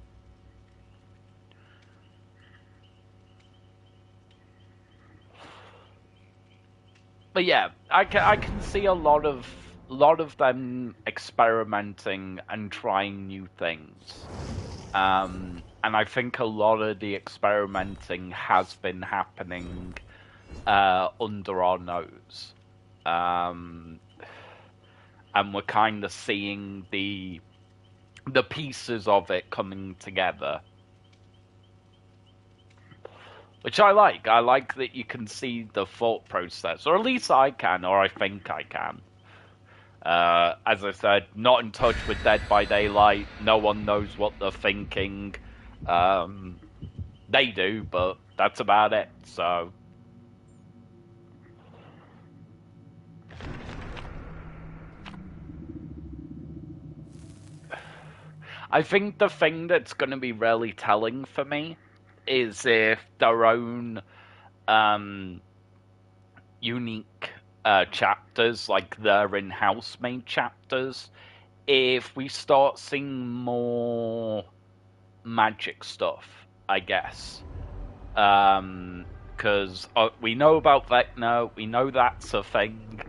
But yeah, I can see a lot of them experimenting and trying new things. And I think a lot of the experimenting has been happening under our nose. And we're kind of seeing the pieces of it coming together. Which I like. I like that you can see the thought process, or at least I can, or I think I can. As I said, not in touch with Dead by Daylight. No one knows what they're thinking. They do, but that's about it. So, I think the thing that's going to be really telling for me is if their own unique chapters, like their in-house made chapters, if we start seeing more magic stuff, I guess. Because we know about Vecna, we know that's a thing.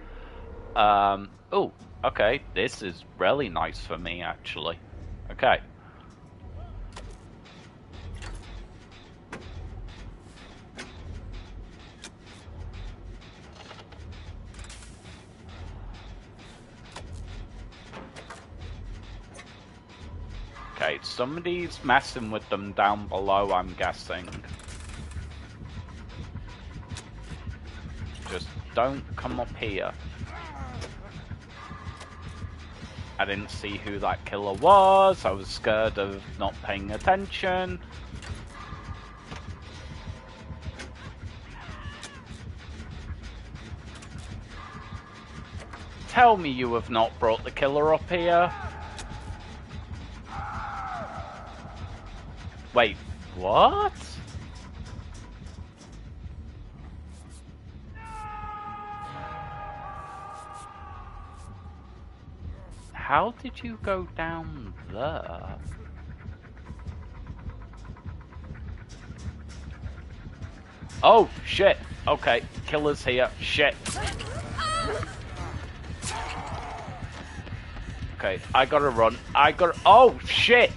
Oh, okay, this is really nice for me, actually. Okay. Okay, somebody's messing with them down below, I'm guessing. Just don't come up here. I didn't see who that killer was. I was scared of not paying attention. Tell me you have not brought the killer up here. Wait, what? How did you go down there? Oh, shit. Okay, killer's here. Shit. Okay, I gotta run. Oh, shit!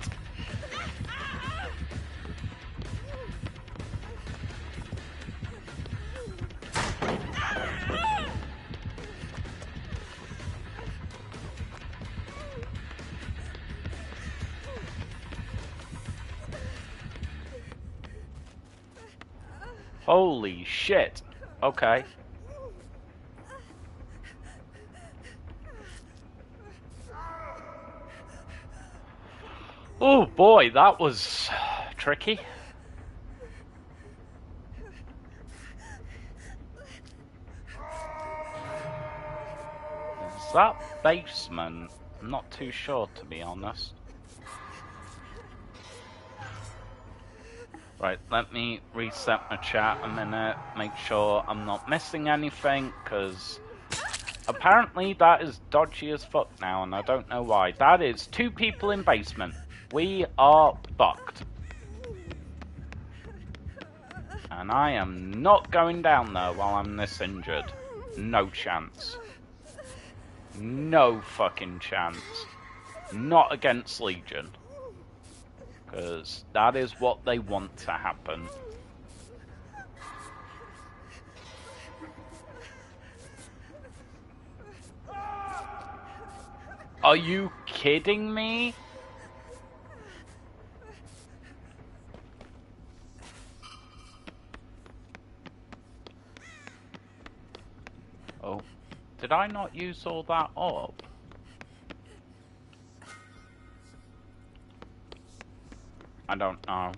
Holy shit. Okay. Oh boy, that was tricky. Is that basement? I'm not too sure, to be honest. Right, let me reset my chat a minute, make sure I'm not missing anything, because apparently that is dodgy as fuck now, and I don't know why. That is 2 people in basement. We are fucked. And I am not going down there while I'm this injured. No chance. No fucking chance. Not against Legion. Because that is what they want to happen. Are you kidding me? Oh, did I not use all that up? I don't know.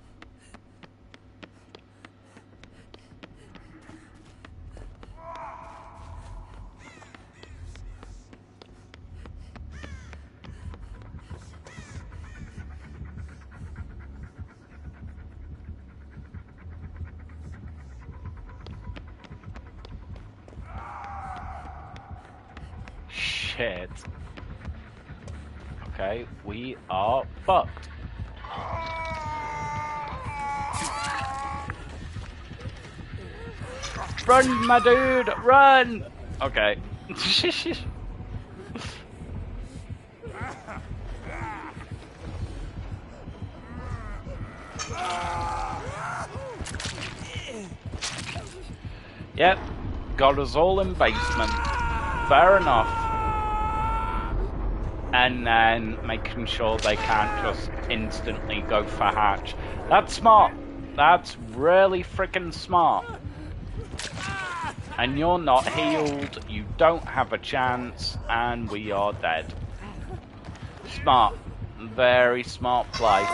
Shit. Okay, we are fucked. Run, my dude, run! Okay. Yep, got us all in basement. Fair enough. And then making sure they can't just instantly go for hatch. That's smart. That's really freaking smart. And you're not healed, you don't have a chance, and we are dead. Smart. Very smart play.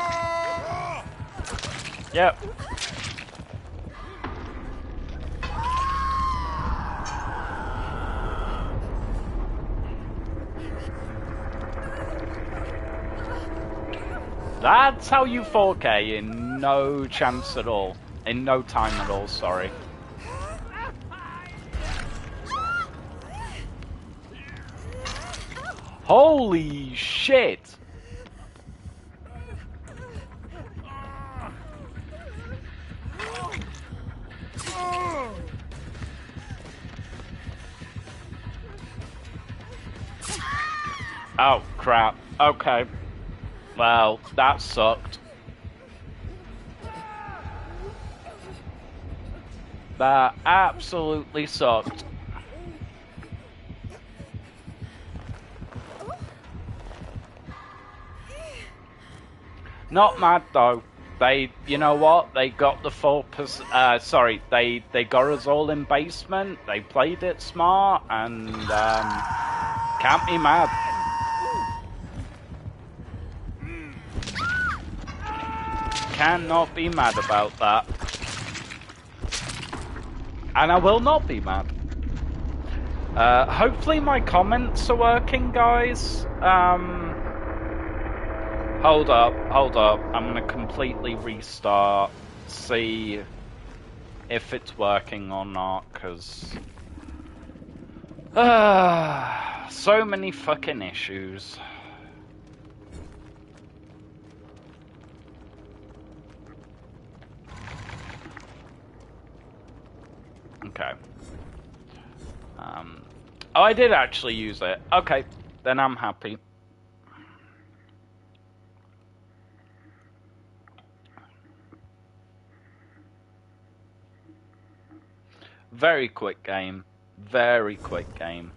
Yep. That's how you 4K in no chance at all. In no time at all, sorry. Holy shit! Oh, crap. Okay. Well, that sucked. That absolutely sucked. Not mad though. They, you know what? They got the sorry, they got us all in basement. They played it smart, and can't be mad. Cannot be mad about that. And I will not be mad. Hopefully my comments are working, guys. Hold up. I'm gonna completely restart, see if it's working or not, cause so many fucking issues. Okay. Oh, I did actually use it. Okay, then I'm happy. Very quick game. Very quick game.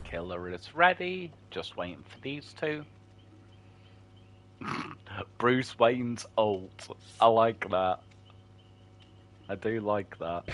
Killer is ready. Just waiting for these two. Bruce Wayne's ult. I like that. I do like that.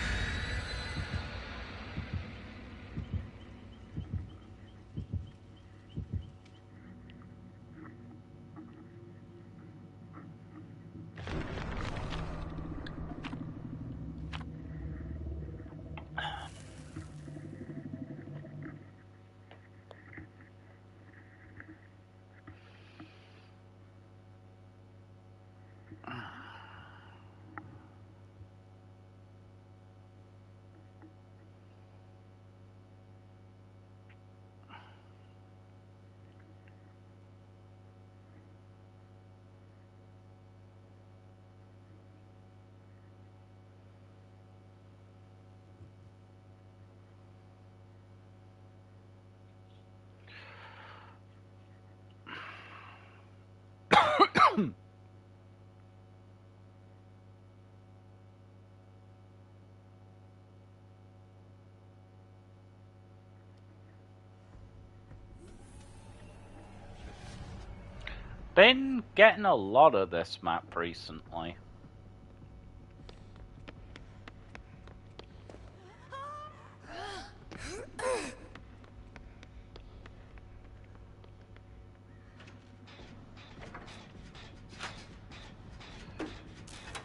Been getting a lot of this map recently.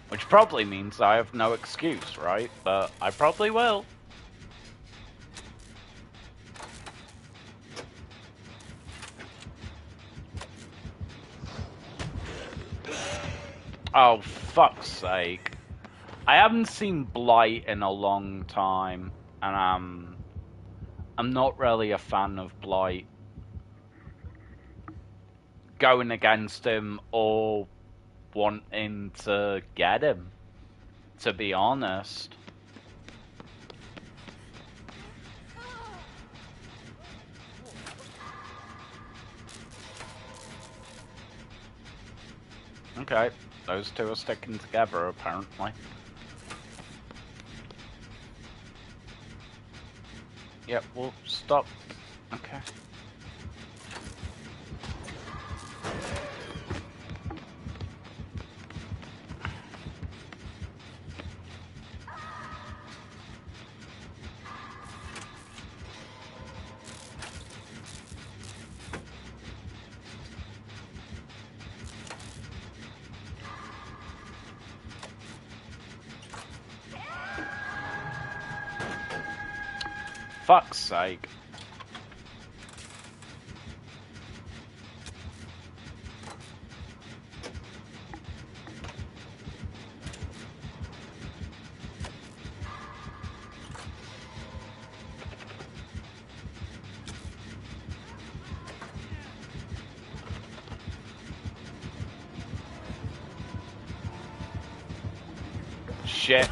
Which probably means I have no excuse, right? But I probably will. Oh, fuck's sake. I haven't seen Blight in a long time, and I'm not really a fan of Blight. Going against him or wanting to get him, to be honest. Okay, those two are sticking together apparently. Yep, we'll stop. Okay. Fuck's sake. Shit.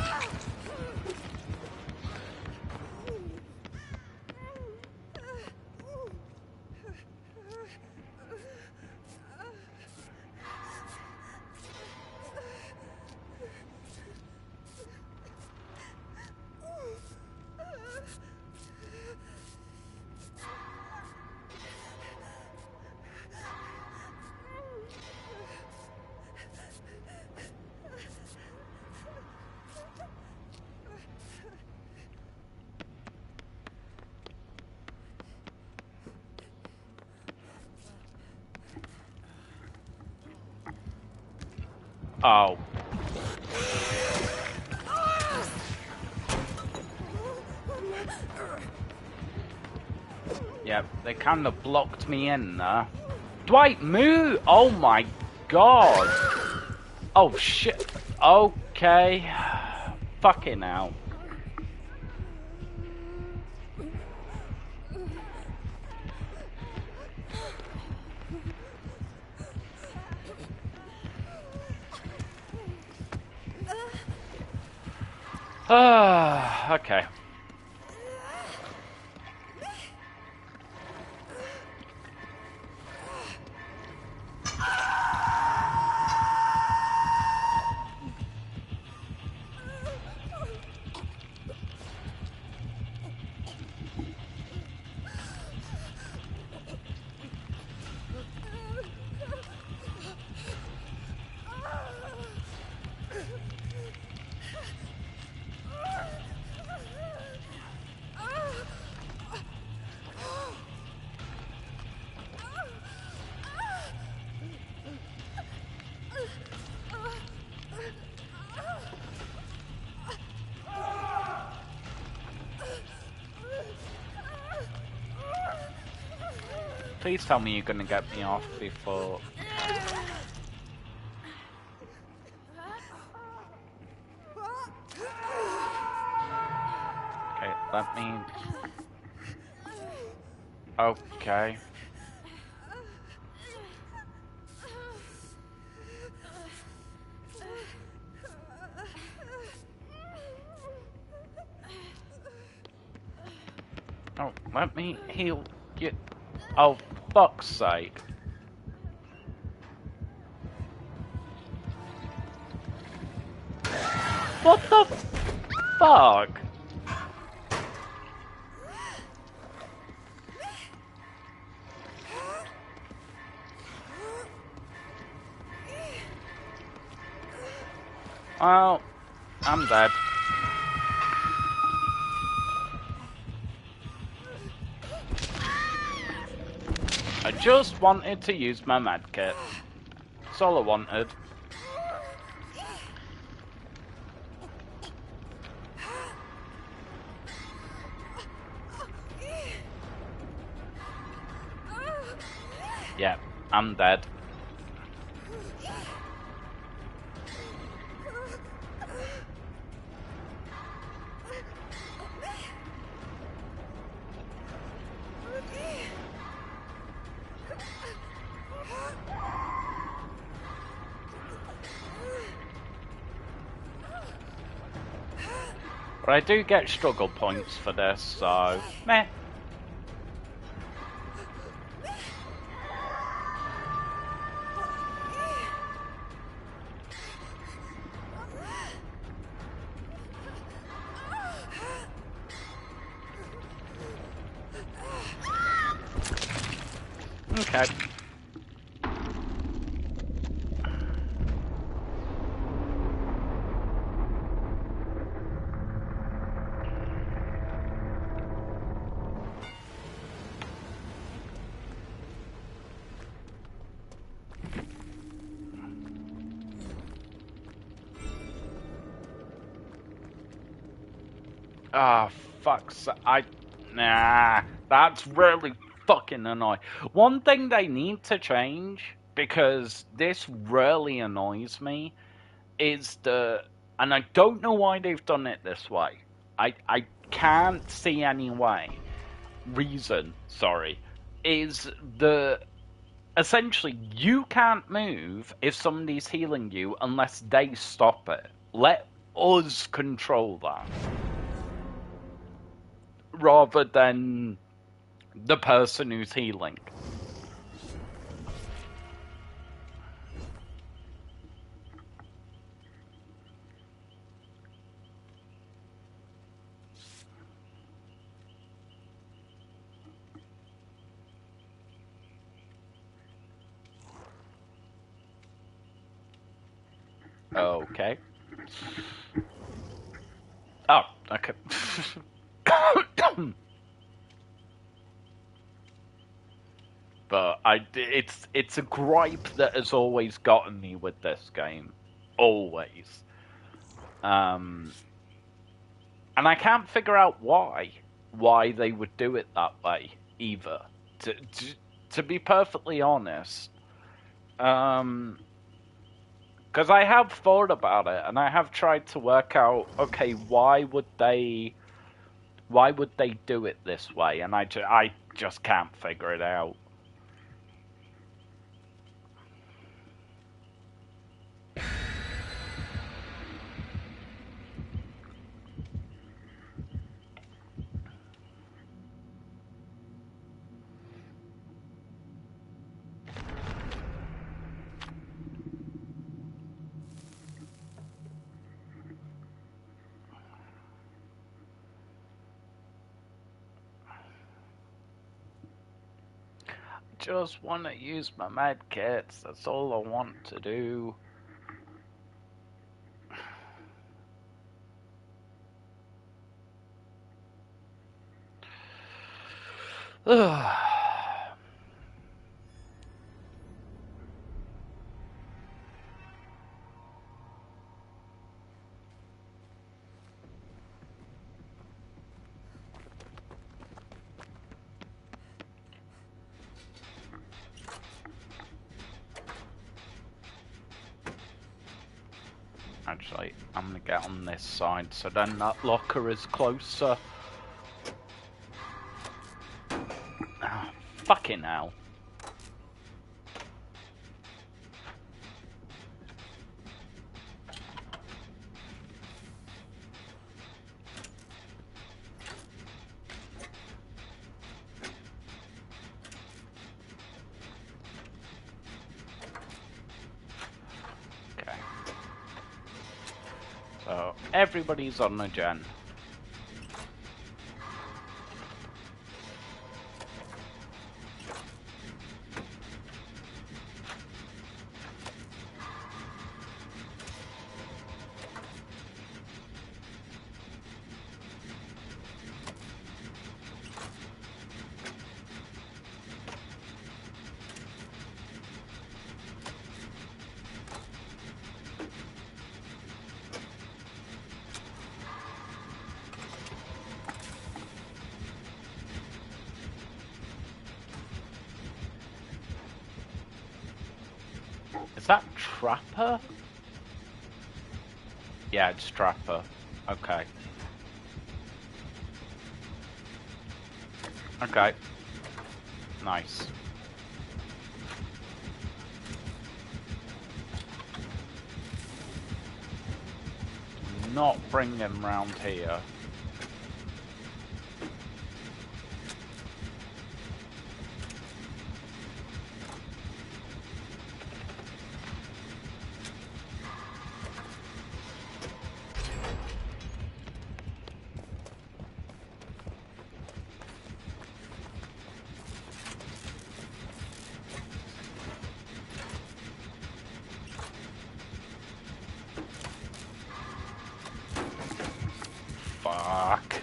Oh. Yep, they kind of blocked me in there. Dwight, move! Oh my god! Oh shit. Okay. Fucking hell. Okay. Please tell me you're gonna get me off before... Okay, let me... Okay. Oh, let me heal you. Oh, fuck's sake. What the fuck? Well, I'm dead. I just wanted to use my medkit. That's all I wanted. Yeah, I'm dead. But I do get struggle points for this, so meh. Okay. Ah, fuck's nah, that's really fucking annoying. One thing they need to change, because this really annoys me, is and I don't know why they've done it this way. I can't see any reason, is essentially you can't move if somebody's healing you unless they stop it. Let us control that. Rather than the person who's healing. Okay. Oh, okay. But it's a gripe that has always gotten me with this game, always. And I can't figure out why they would do it that way either. To be perfectly honest, because I have thought about it and I have tried to work out, okay, why would they do it this way? And I just can't figure it out. Just want to use my med kits. That's all I want to do. Ugh. Actually, I'm gonna get on this side so then that locker is closer. Oh, fucking hell. Okay. So Everybody's on the gen. Is that Trapper? Yeah, it's Trapper. Okay. Okay. Nice. Not bring him round here. Fuck.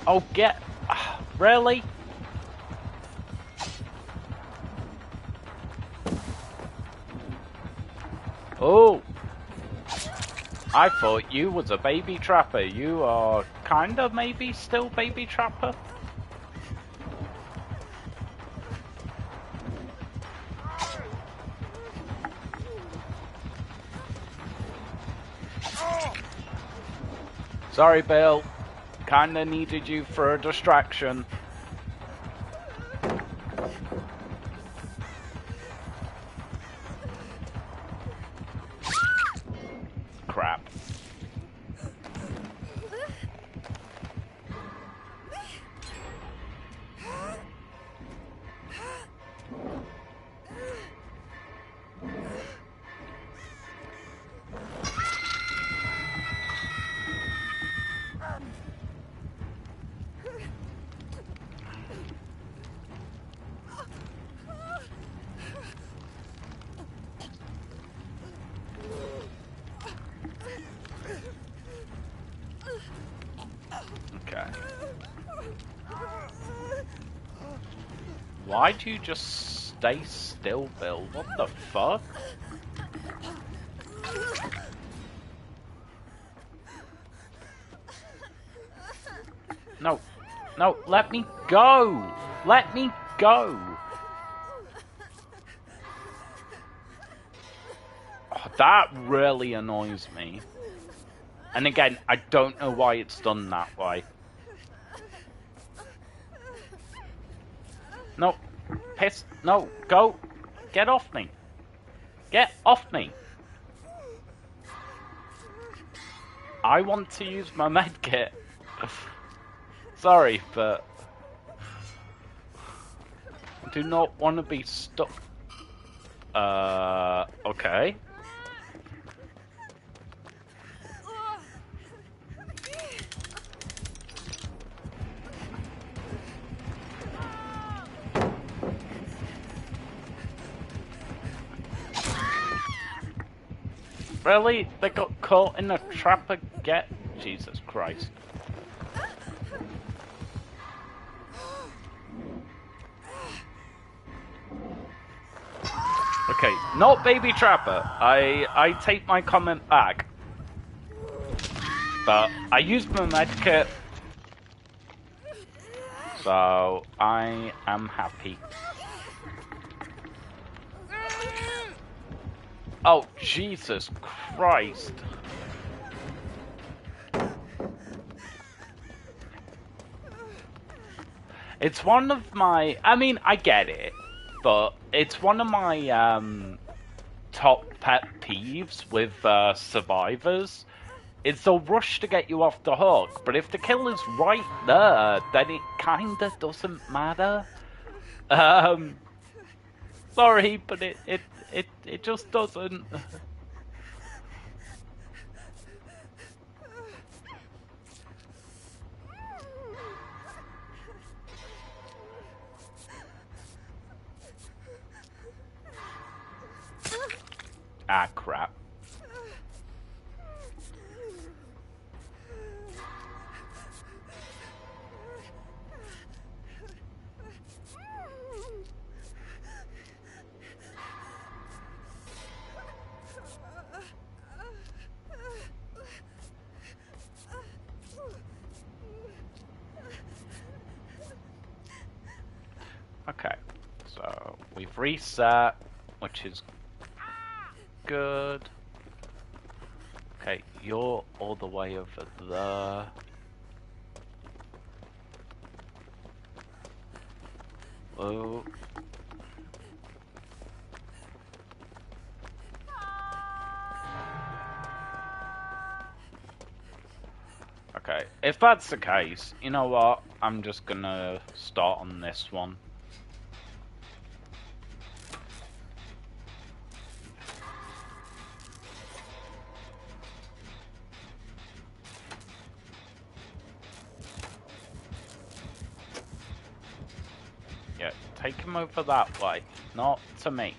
Oh, get... Really? Oh! I thought you was a baby trapper. You are kinda maybe still baby trapper? Sorry, Bill. Kinda needed you for a distraction. Crap. Why'd you just stay still, Bill? What the fuck? No. No, let me go! Let me go! Oh, that really annoys me. And again, I don't know why it's done that way. No. Piss. No. Go. Get off me. Get off me. I want to use my medkit. Sorry, but I do not want to be stuck. Okay. Really? They got caught in a trap again? Jesus Christ. Okay, not Baby Trapper. I take my comment back. But I used my medkit. So I am happy. Oh, Jesus Christ. It's one of my... I mean, I get it. But it's one of my top pet peeves with survivors. It's the rush to get you off the hook. But if the kill is right there, then it kinda doesn't matter. Sorry, but it just doesn't. Ah, crap. Okay, so we've reset, which is good. Okay, you're all the way over there. Oh. Okay, if that's the case, you know what? I'm just gonna start on this one. Yeah, take him over that way, not to me.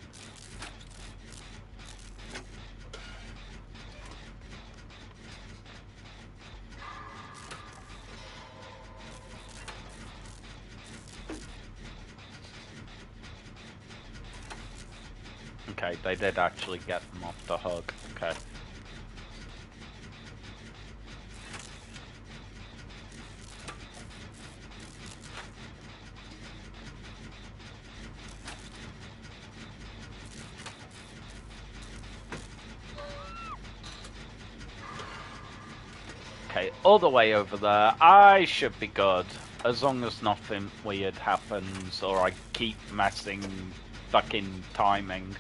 Okay, they did actually get them off the hook. Okay. Okay, all the way over there. I should be good. As long as nothing weird happens or I keep messing fucking timing.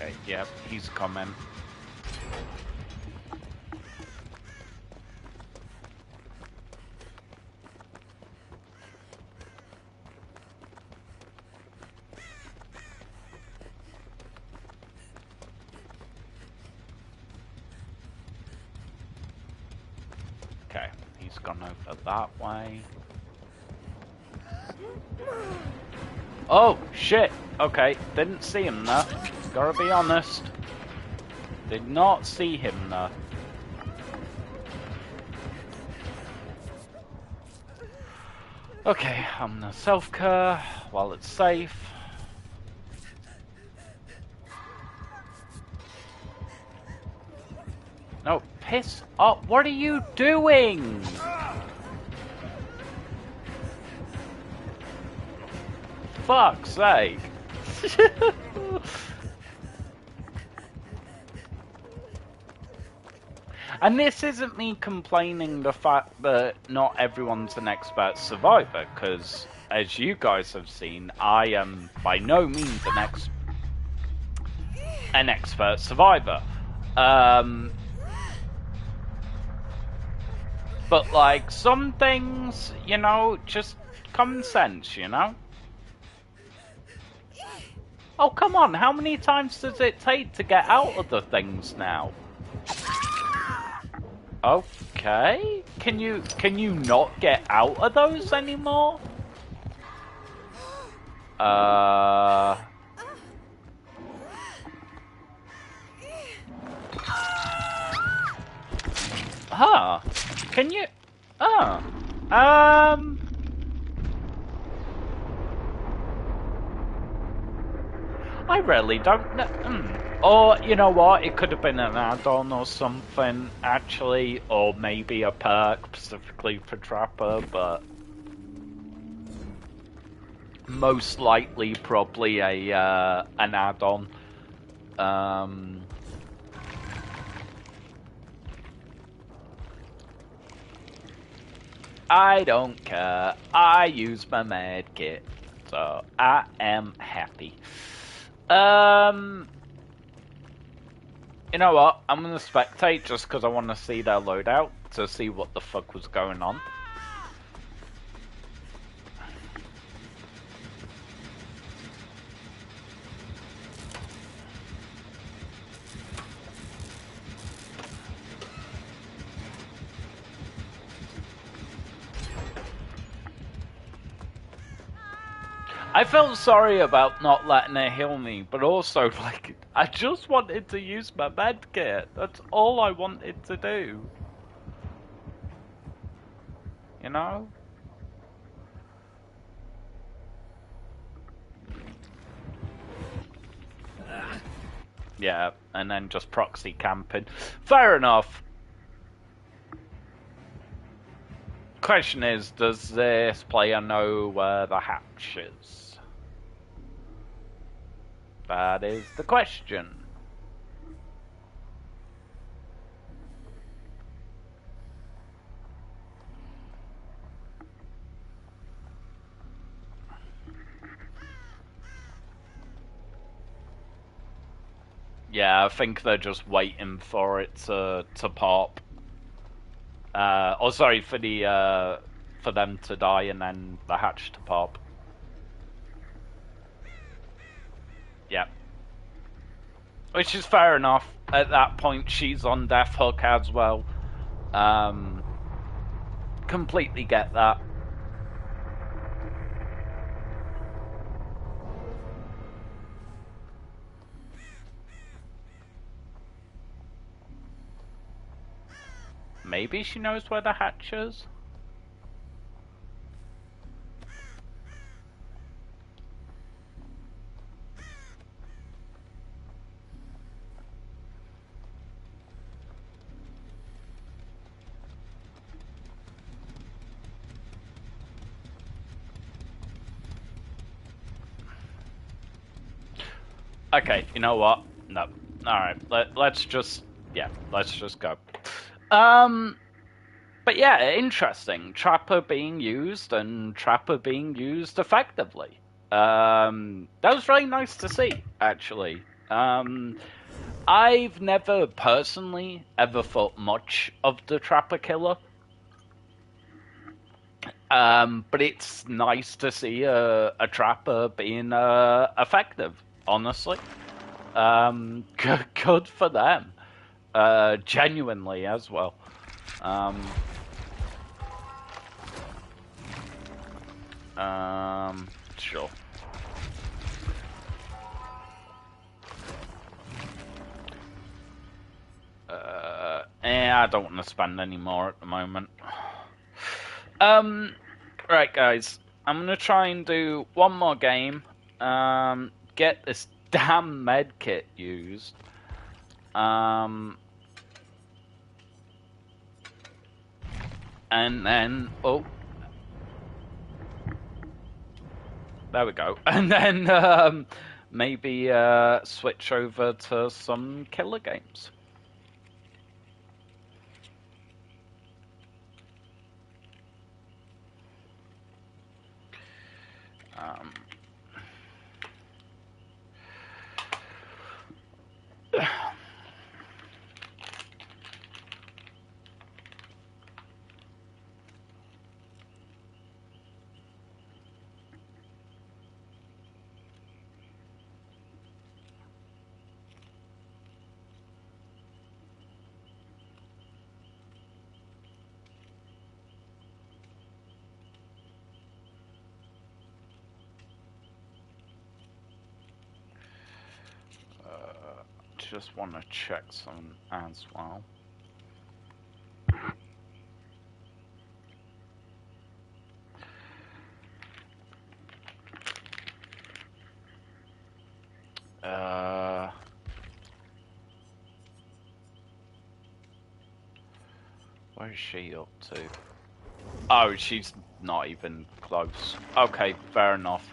Okay, yep, he's coming. Okay, he's gone over that way. Oh, shit! Okay, didn't see him there. Gotta be honest. Did not see him there. Okay, I'm gonna self-care while it's safe. No, piss up! What are you doing? Fuck's sake! And this isn't me complaining the fact that not everyone's an expert survivor, because as you guys have seen, I am by no means an expert survivor. But like some things, you know, just common sense, you know? Oh, come on, how many times does it take to get out of the things now? Okay, can you not get out of those anymore? Huh? Can you? I really don't know. Or, you know what, it could have been an add-on or something, actually, or maybe a perk specifically for Trapper, but most likely probably an add-on. I don't care. I use my med kit, so I am happy. You know what? I'm gonna spectate just because I want to see their loadout to see what the fuck was going on. I felt sorry about not letting her heal me, but also, like, I just wanted to use my med kit. That's all I wanted to do. You know? Yeah, and then just proxy camping. Fair enough. Question is, does this player know where the hatch is? That is the question. Yeah, I think they're just waiting for it to pop. Oh, sorry, for the for them to die and then the hatch to pop. Yeah. Which is fair enough. At that point, she's on Death Hook as well. Completely get that. Maybe she knows where the hatch is? Okay, you know what? No. Alright, let's just... Yeah, let's just go. But yeah, interesting. Trapper being used and Trapper being used effectively. That was really nice to see, actually. I've never personally ever thought much of the Trapper Killer. But it's nice to see a Trapper being effective, honestly. Good for them. Genuinely as well. Sure. I don't want to spend any more at the moment. Right, guys. I'm gonna try and do one more game. Get this damn med kit used. And then there we go. And then maybe switch over to some killer games. Just want to check some as well. Where's she up to? Oh, she's not even close. Okay, fair enough.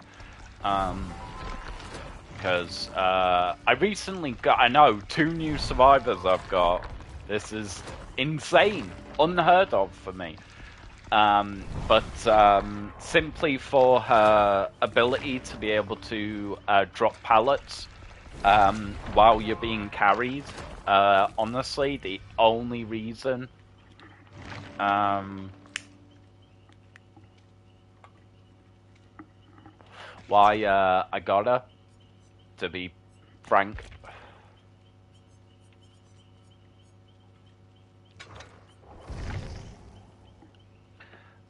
Because I recently got, I know, 2 new survivors I've got. This is insane, unheard of for me. But simply for her ability to be able to drop pallets while you're being carried, honestly, the only reason why I got her, to be frank.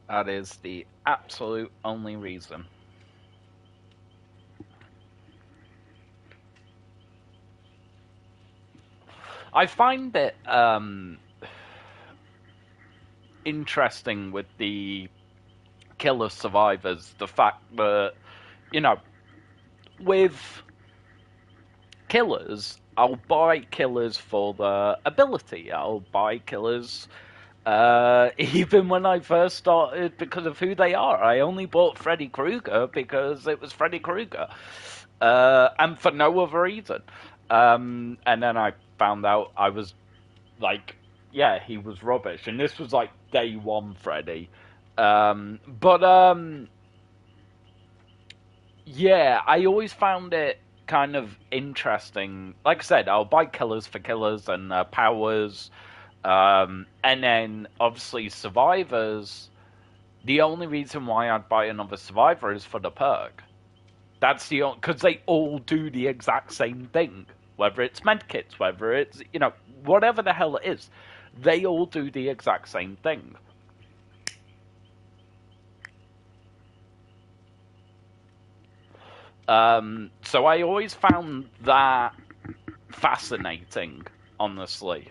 That is the absolute only reason. I find it interesting with the killer survivors, the fact that, you know, with killers, I'll buy killers for the ability. I'll buy killers even when I first started because of who they are. I only bought Freddy Krueger because it was Freddy Krueger, and for no other reason. And then I found out I was like, yeah, he was rubbish, and this was like day one Freddy. But yeah, I always found it kind of interesting. Like I said, I'll buy killers for killers and powers, and then obviously survivors. The only reason why I'd buy another survivor is for the perk. That's the only, because they all do the exact same thing. Whether it's medkits, whether it's, you know, whatever the hell it is, they all do the exact same thing. So I always found that fascinating, honestly.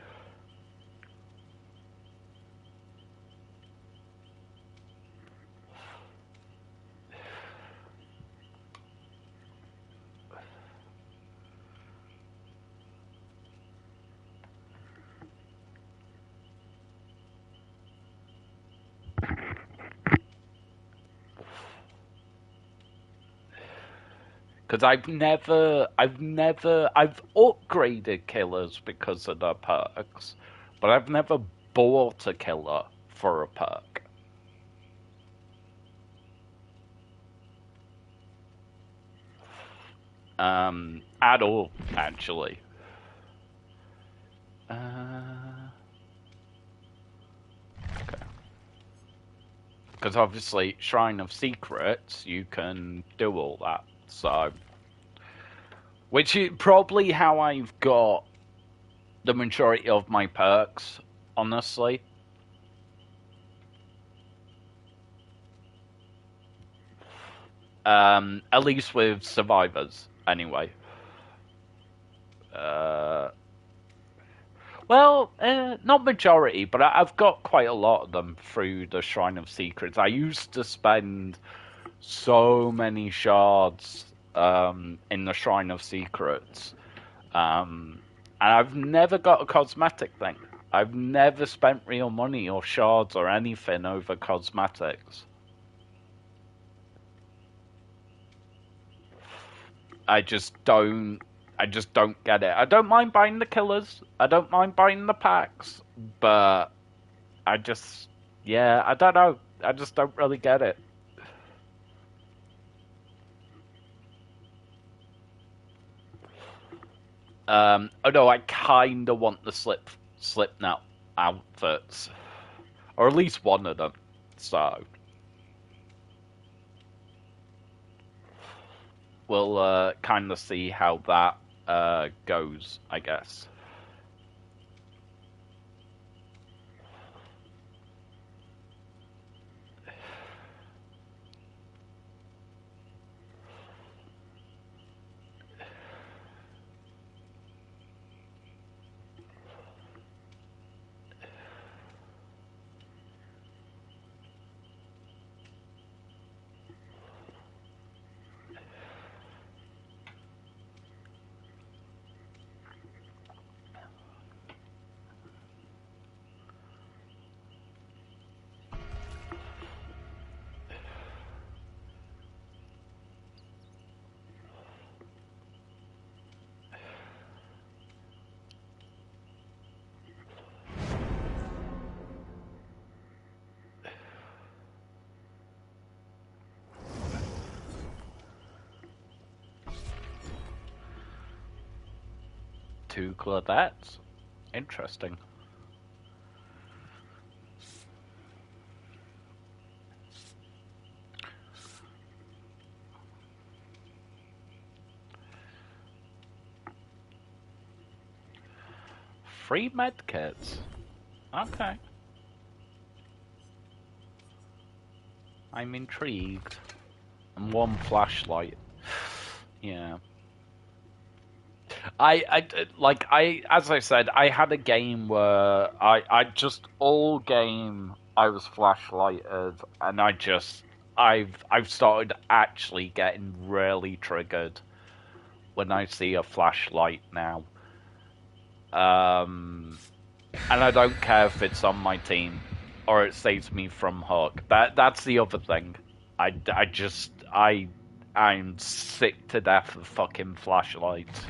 Because I've upgraded killers because of their perks, but I've never bought a killer for a perk. At all, actually. Okay. Because obviously, Shrine of Secrets, you can do all that. So, which is probably how I've got the majority of my perks, honestly. At least with survivors, anyway. Uh, not majority, but I've got quite a lot of them through the Shrine of Secrets. I used to spend so many shards in the Shrine of Secrets. And I've never got a cosmetic thing. I've never spent real money or shards or anything over cosmetics. I just don't. I just don't get it. I don't mind buying the killers. I don't mind buying the packs, but I just, yeah, I don't know. I just don't really get it. Although I kind of want the Slipknot outfits, or at least one of them. So we'll kind of see how that goes, I guess. Two Clavettes. Interesting. Free medkits. Okay. I'm intrigued. And one flashlight. Yeah. as I said, I had a game where I just all game I was flashlighted, and I've started actually getting really triggered when I see a flashlight now. And I don't care if it's on my team or it saves me from hook. That's the other thing. I'm sick to death of fucking flashlights.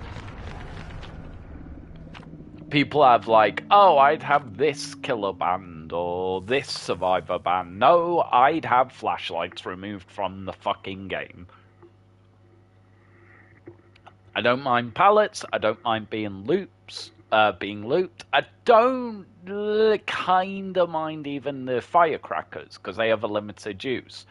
People have like, oh, I'd have this killer band or this survivor band. No, I'd have flashlights removed from the fucking game. I don't mind pallets. I don't mind being looped. I don't kind of mind even the firecrackers because they have a limited use.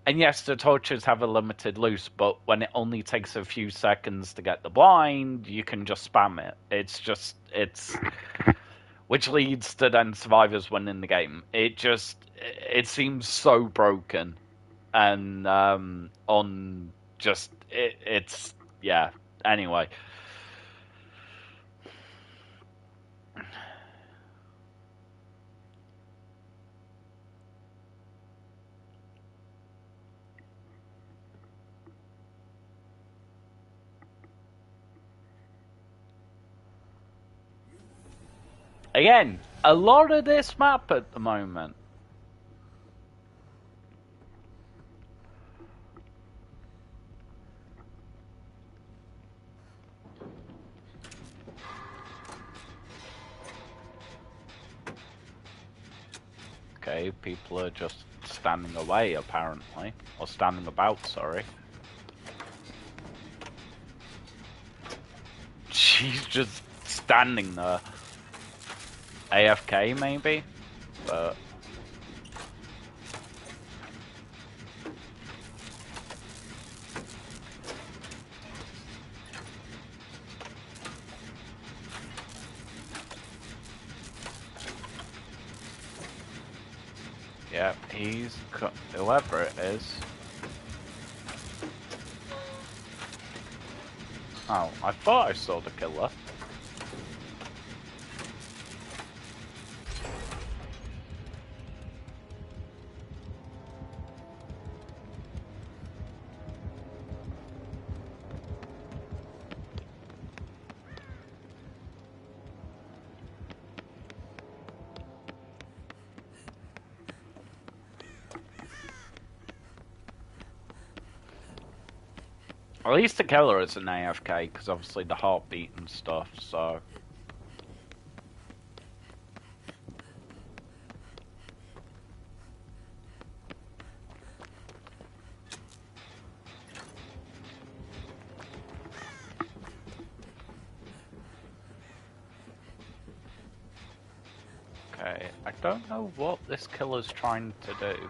And yes, the torches have a limited use, but when it only takes a few seconds to get the blind, you can just spam it. It's which leads to then survivors winning the game. It seems so broken, and it's yeah. Anyway. Again, a lot of this map at the moment. Okay, people are just standing away, apparently. Or standing about, sorry. She's just standing there. AFK, maybe? But... yeah, he's... whoever it is. Oh, I thought I saw the killer. At least the killer is an AFK, because obviously the heartbeat and stuff, so... Okay, I don't know what this killer's trying to do.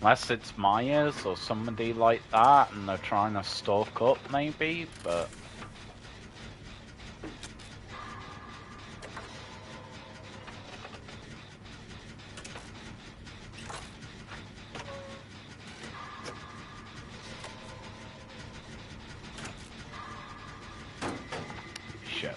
Unless it's Myers or somebody like that, and they're trying to stalk up, maybe, but... Shit.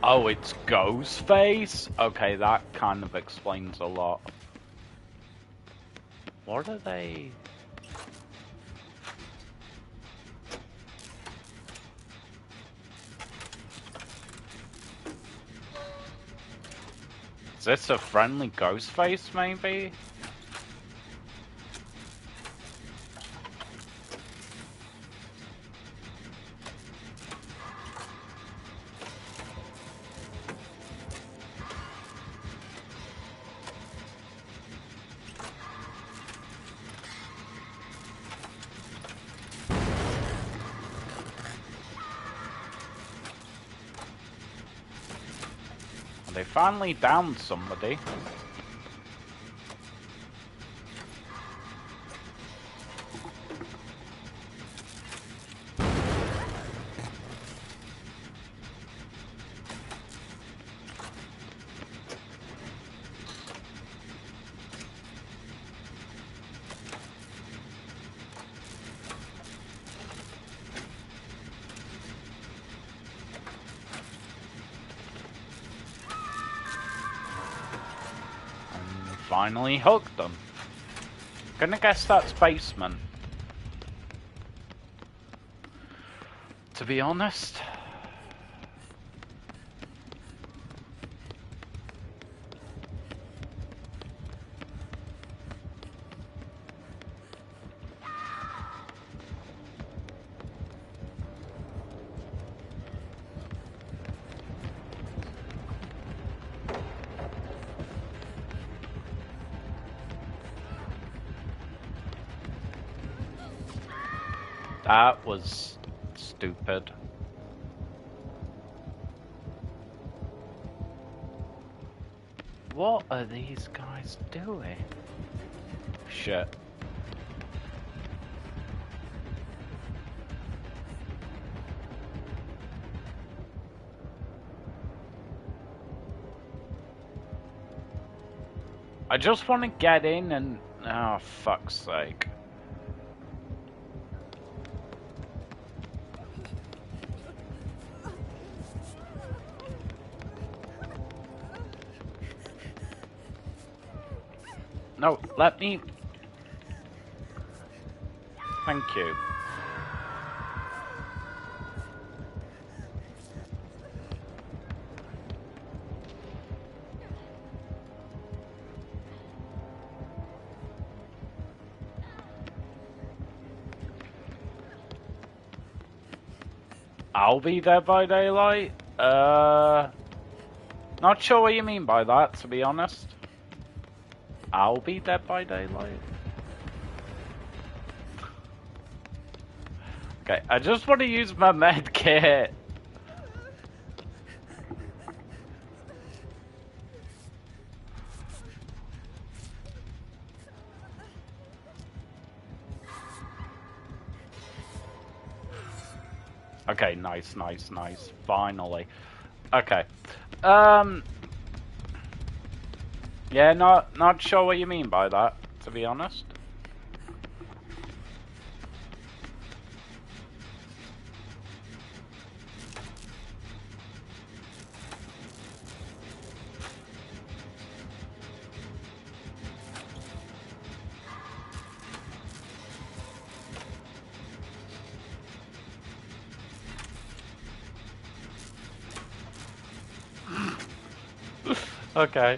Oh, it's Ghostface? Okay, that kind of explains a lot. What are they... Is this a friendly ghost face, maybe? They finally downed somebody. Finally hooked them. Gonna guess that's basement. To be honest. That was stupid. What are these guys doing? Shit. I just want to get in and... oh, fuck's sake. No, let me... Thank you. I'll be there by daylight? Not sure what you mean by that, to be honest. I'll be dead by daylight. Okay, I just want to use my med kit. Okay, nice, nice, nice. Finally. Okay. Yeah, not sure what you mean by that, to be honest. Okay.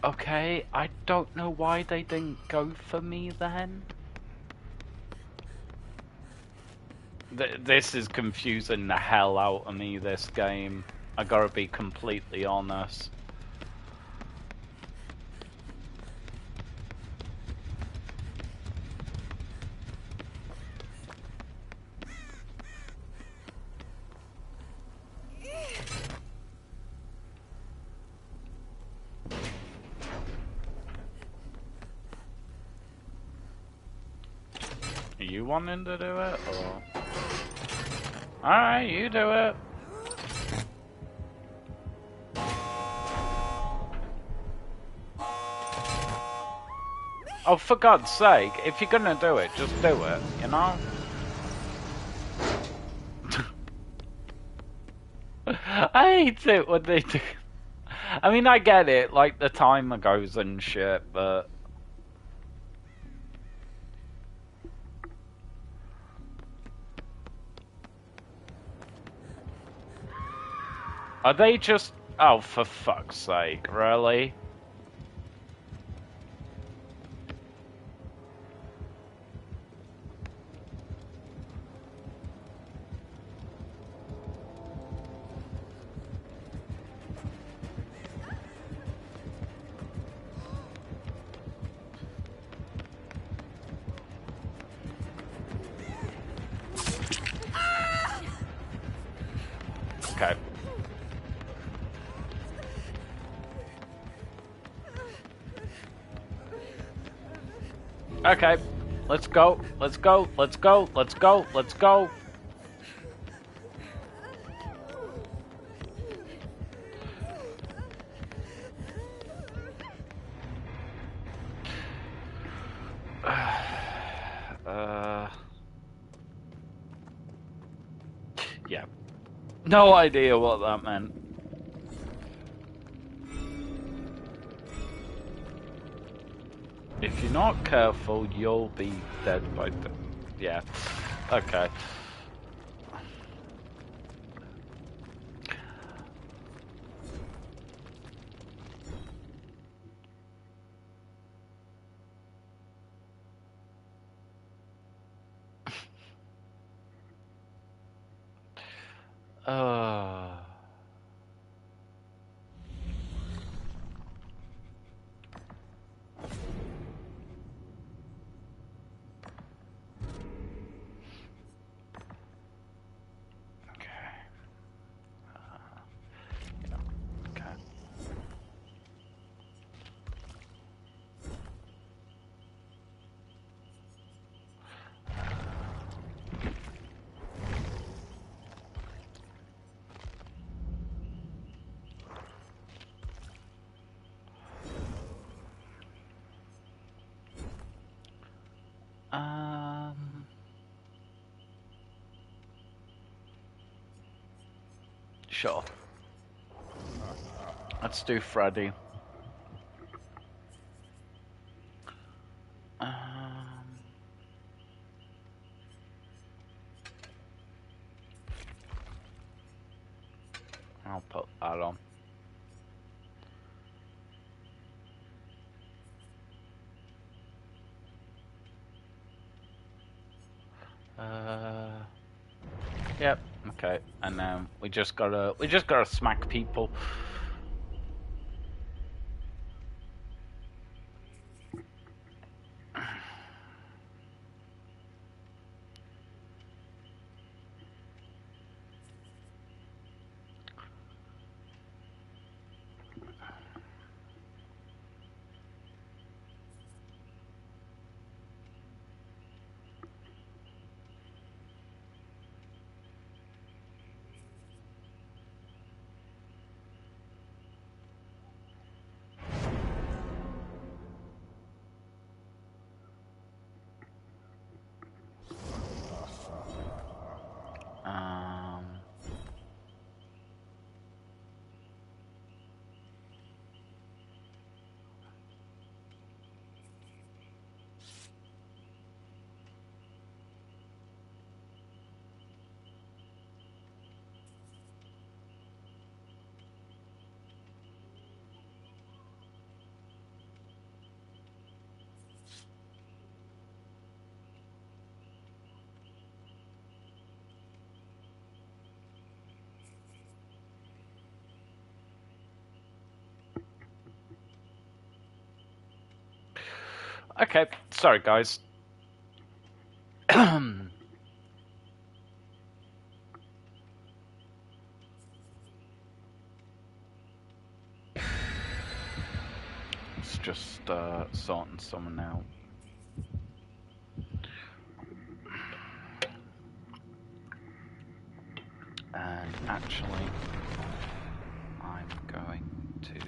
Okay, I don't know why they didn't go for me then. This is confusing the hell out of me, this game. I gotta be completely honest. Are you wanting to do it, or...? Alright, you do it. Oh, for God's sake, if you're gonna do it, just do it, you know? I hate it when they do. I mean, I get it, like the timer goes and shit, but. Are they just. Oh, for fuck's sake, really? Okay. Okay. Let's go. Let's go. Let's go. Let's go. Let's go. Yeah. No idea what that meant. If you're not careful, you'll be dead by the... Yeah. Okay. Sure. Let's do Freddy. I'll put that on. Yep. Okay. And then we just gotta smack people. Okay, sorry guys. It's just sorting someone out. And actually, I'm going to...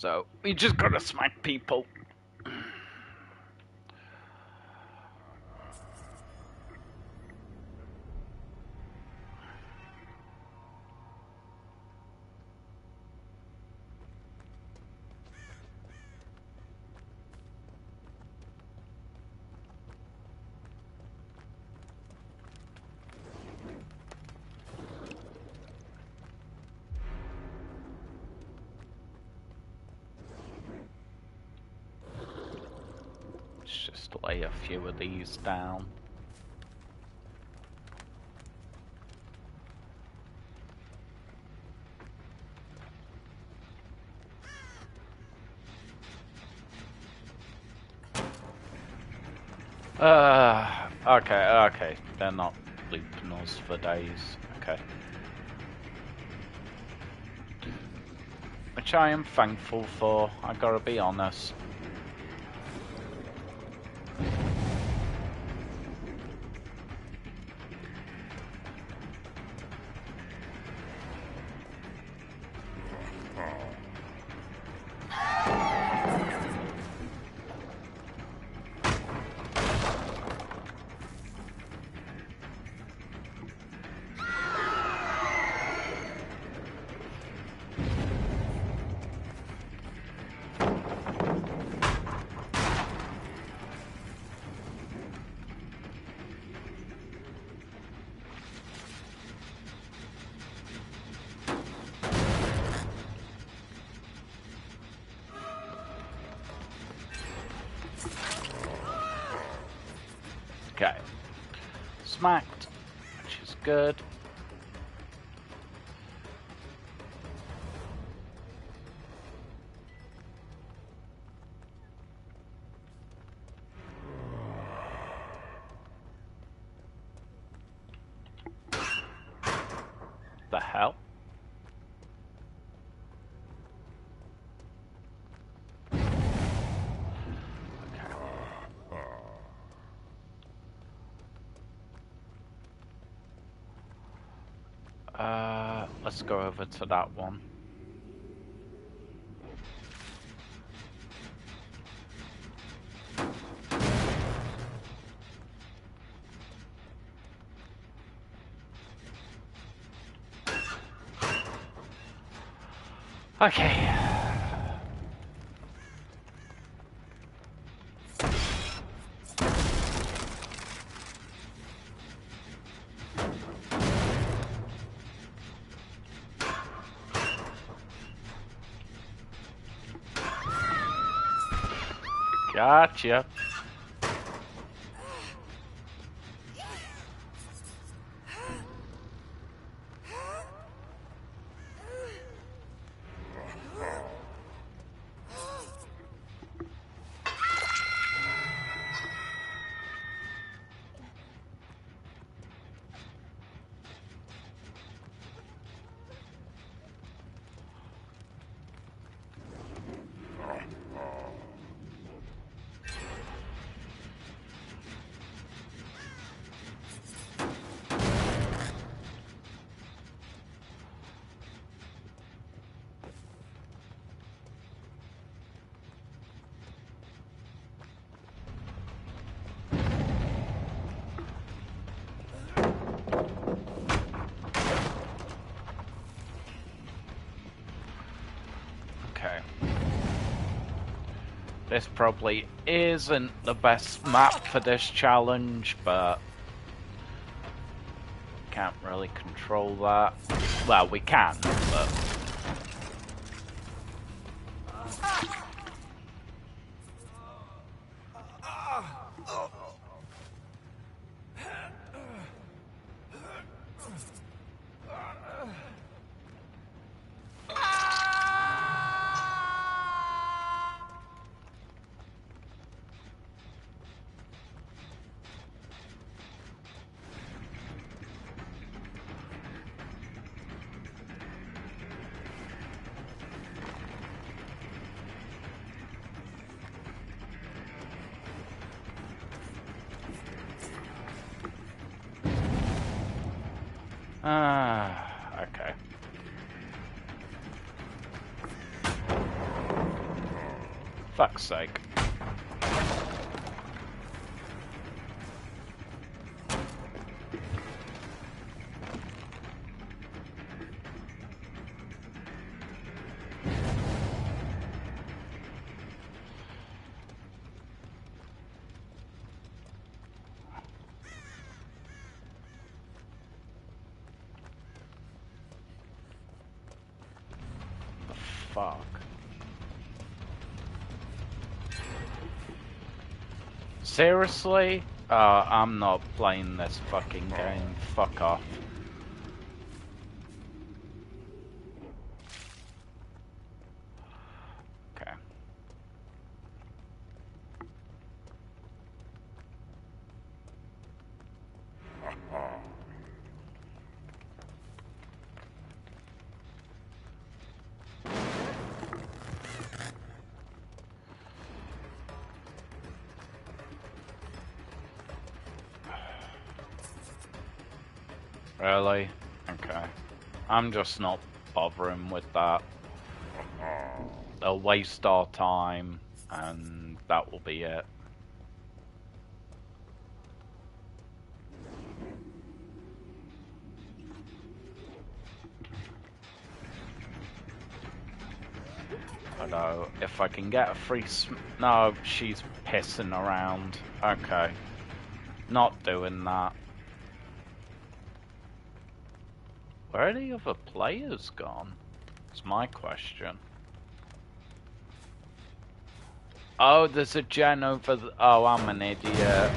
So we just gotta smack people. Let's just lay a few of these down. Okay. They're not looping us for days. Okay. Which I am thankful for, I gotta be honest. Okay. Smacked, which is good. The hell? Let's go over to that one. Okay. Gotcha. Okay. This probably isn't the best map for this challenge, but can't really control that. Well, we can, but... okay. fuck's sake. Fuck. Seriously? I'm not playing this fucking game. Fuck off. Okay. Really? Okay. I'm just not bothering with that. They'll waste our time, and that will be it. Although, if I can get a free no, she's pissing around. Okay. Not doing that. Where are the other players gone? It's my question. Oh, there's a gen over the... Oh, I'm an idiot.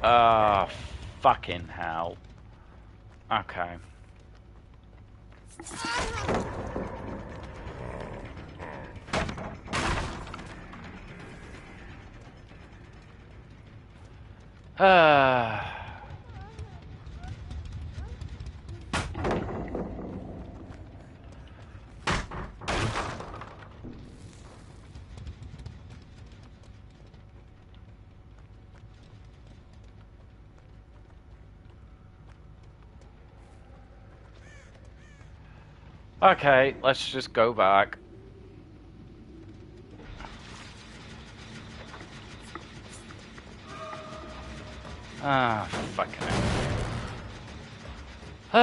Ah, fucking hell. Okay. Okay, let's just go back. Ah, fucking hell.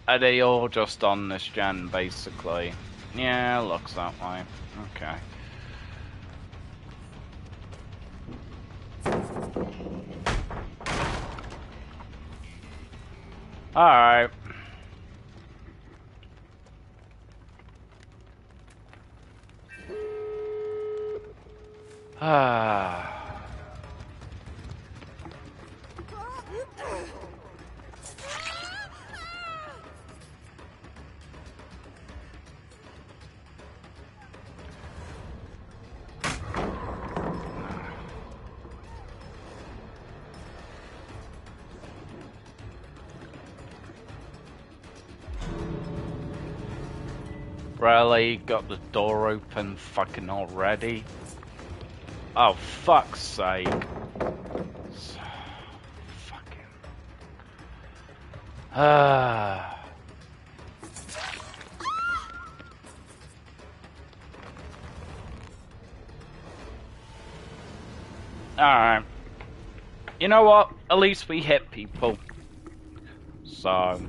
Are they all just on this gen, basically? Yeah, looks that way. Okay. Alright. Really? Got the door open fucking already? Oh, fuck's sake. Fucking... Alright. You know what? At least we hit people. So...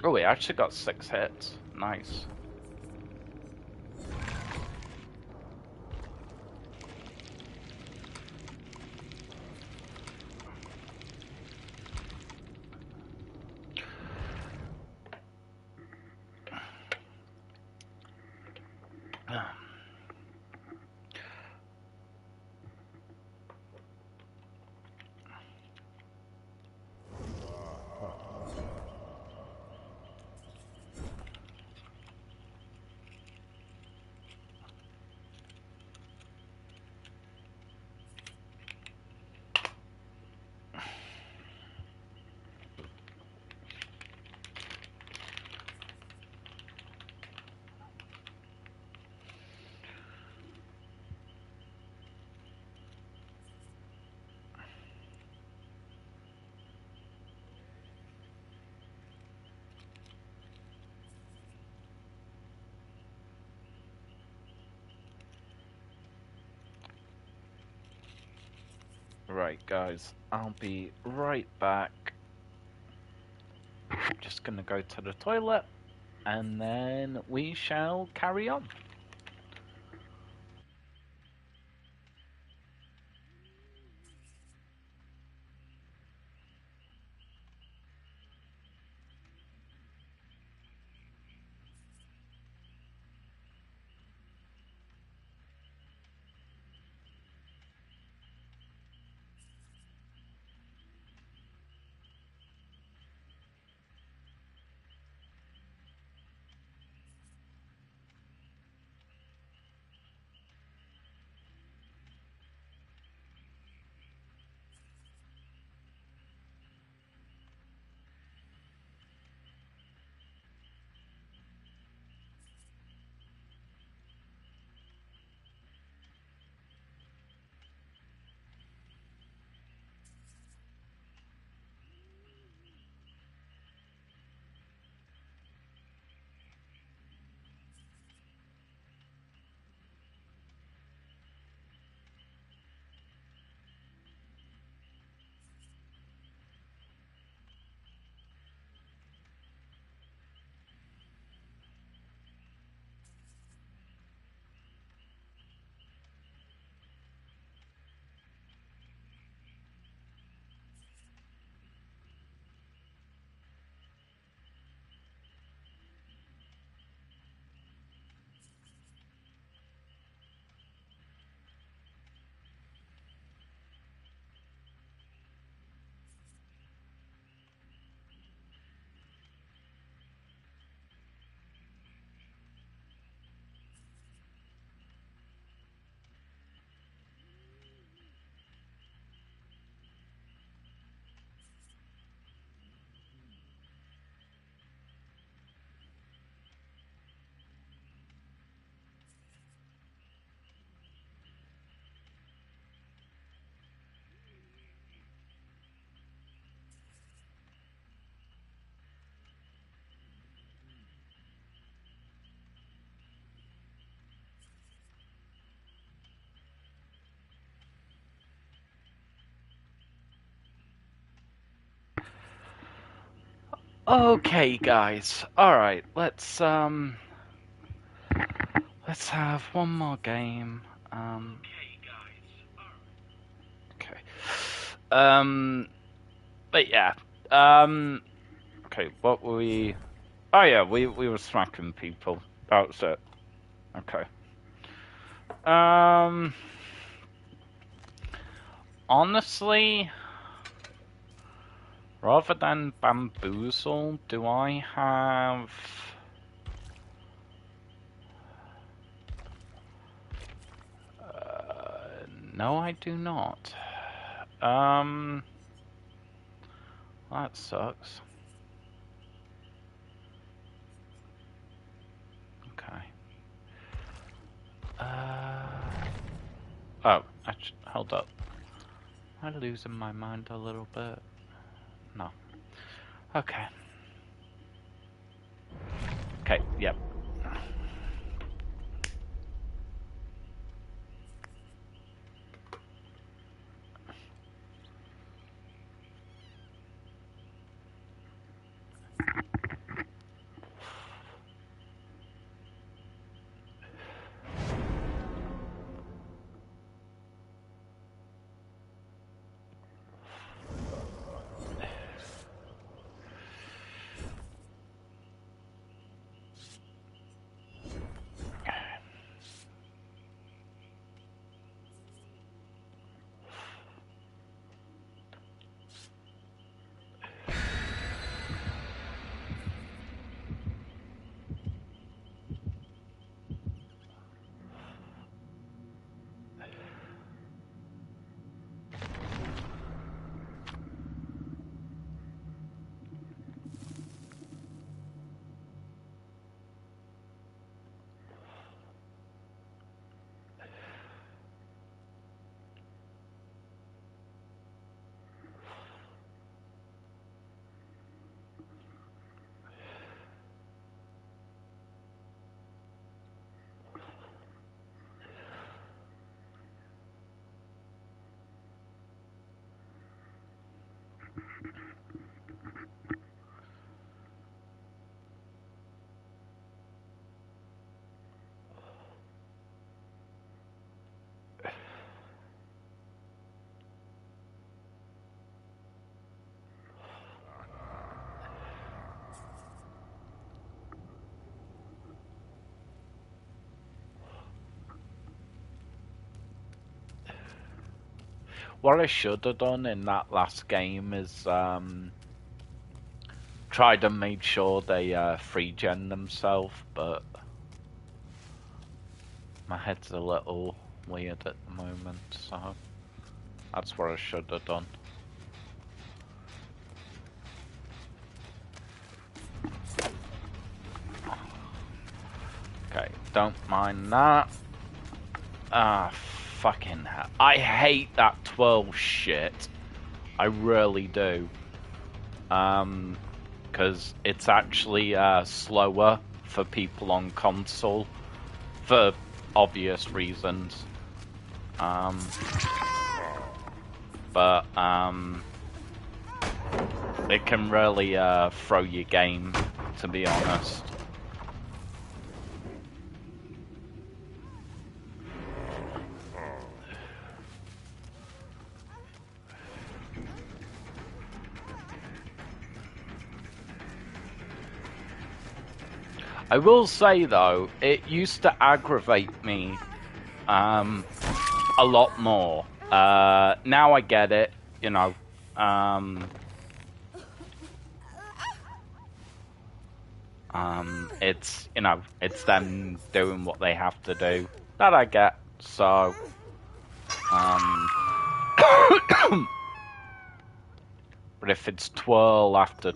Oh, we actually got 6 hits. Nice. Right, guys, I'll be right back. Just gonna go to the toilet, and then we shall carry on. Okay, guys. All right, let's have one more game. Okay. But yeah. Okay. What were we? Oh yeah, we were smacking people. That's it. Okay. Honestly, rather than bamboozle, do I have? No, I do not. That sucks. Okay. Oh, hold up. Am I losing my mind a little bit? No. Okay. Okay, yep. What I should have done in that last game is tried and made sure they free-gen themselves, but my head's a little weird at the moment, so that's what I should have done. Okay, don't mind that. Ah, fucking hell. I hate that twirl shit. I really do. Because it's actually slower for people on console, for obvious reasons. But it can really throw your game, to be honest. I will say though, it used to aggravate me a lot more. Now I get it, you know. It's, you know, it's them doing what they have to do. That I get. So, but if it's twirl after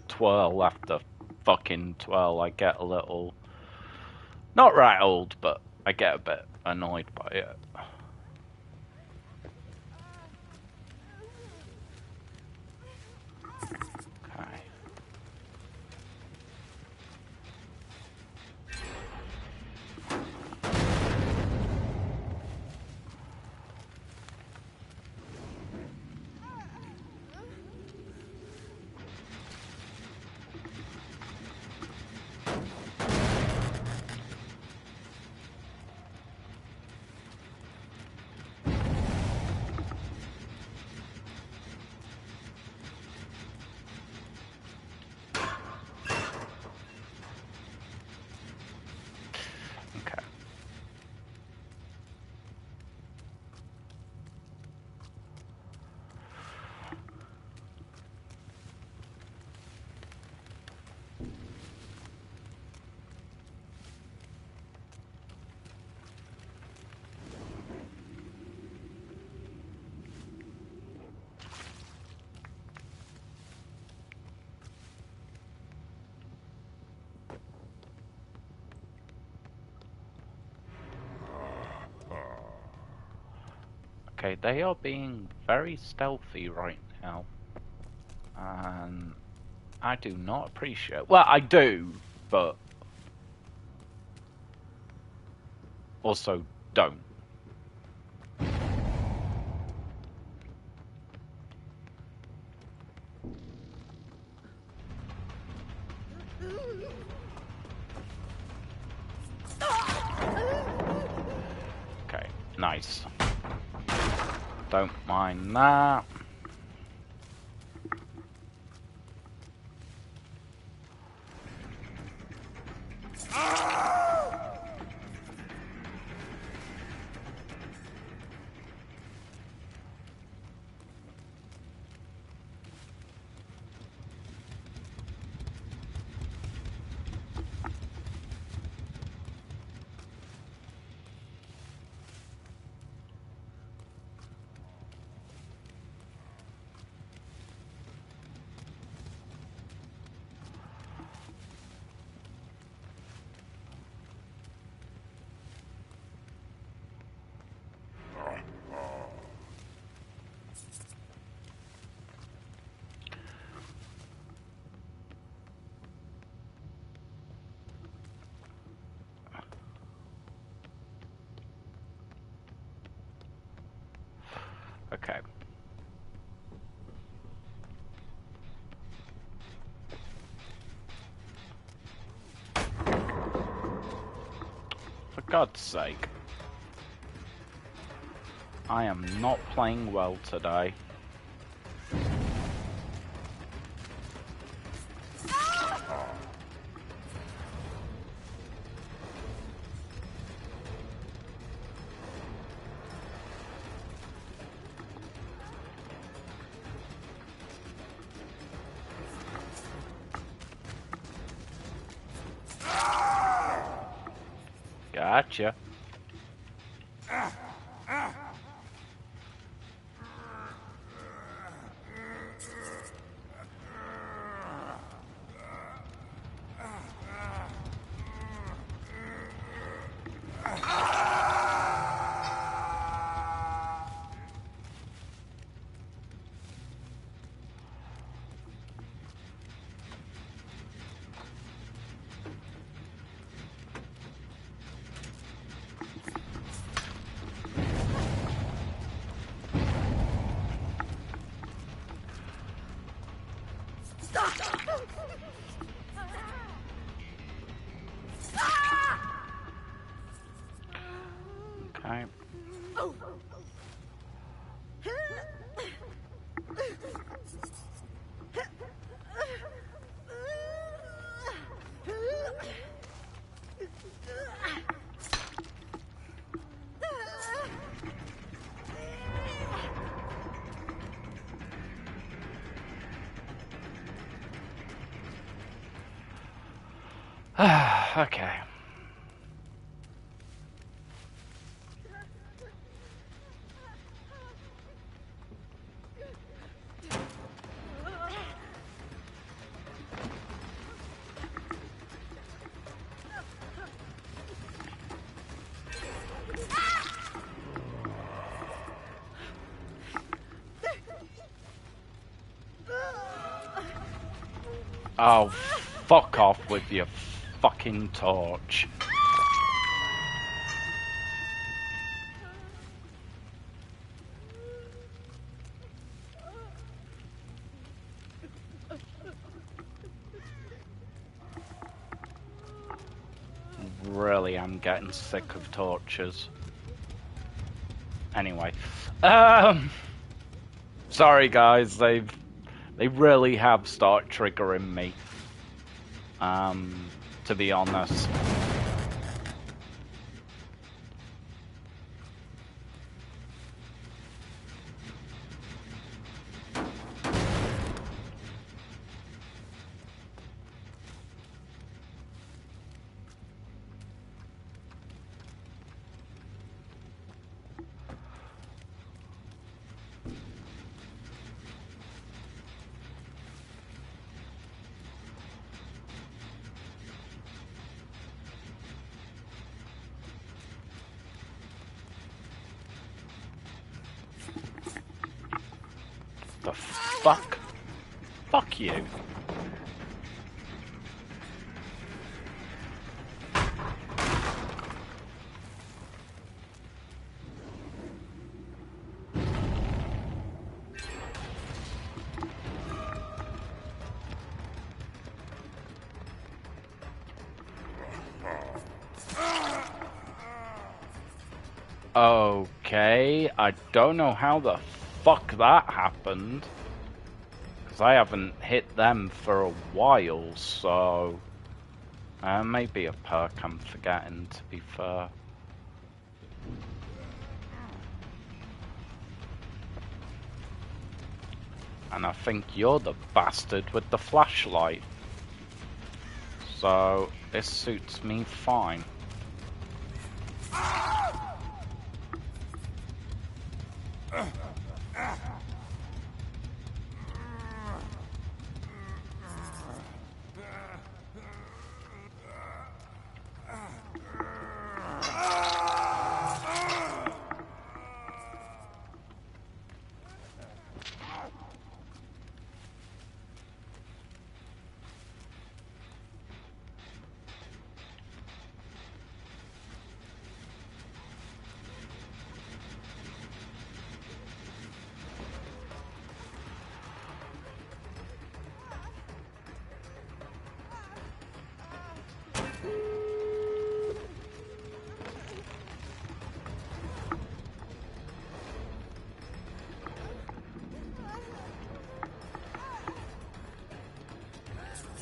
fucking twirl, I get a little, not rattled, but I get a bit annoyed by it. Okay. Okay, they are being very stealthy right now. And I do not appreciate... Well, I do, but also don't. Okay, nice. Don't mind that. Okay. For God's sake. I am not playing well today. Gotcha. Okay. Okay. Oh, fuck off with your fucking torch. Really, I'm getting sick of torches. Anyway, sorry guys, they really have started triggering me. To be honest. The fuck? Fuck you. Okay, I don't know how the fuck that happened. Because I haven't hit them for a while, so... maybe a perk I'm forgetting, to be fair. And I think you're the bastard with the flashlight. So, this suits me fine.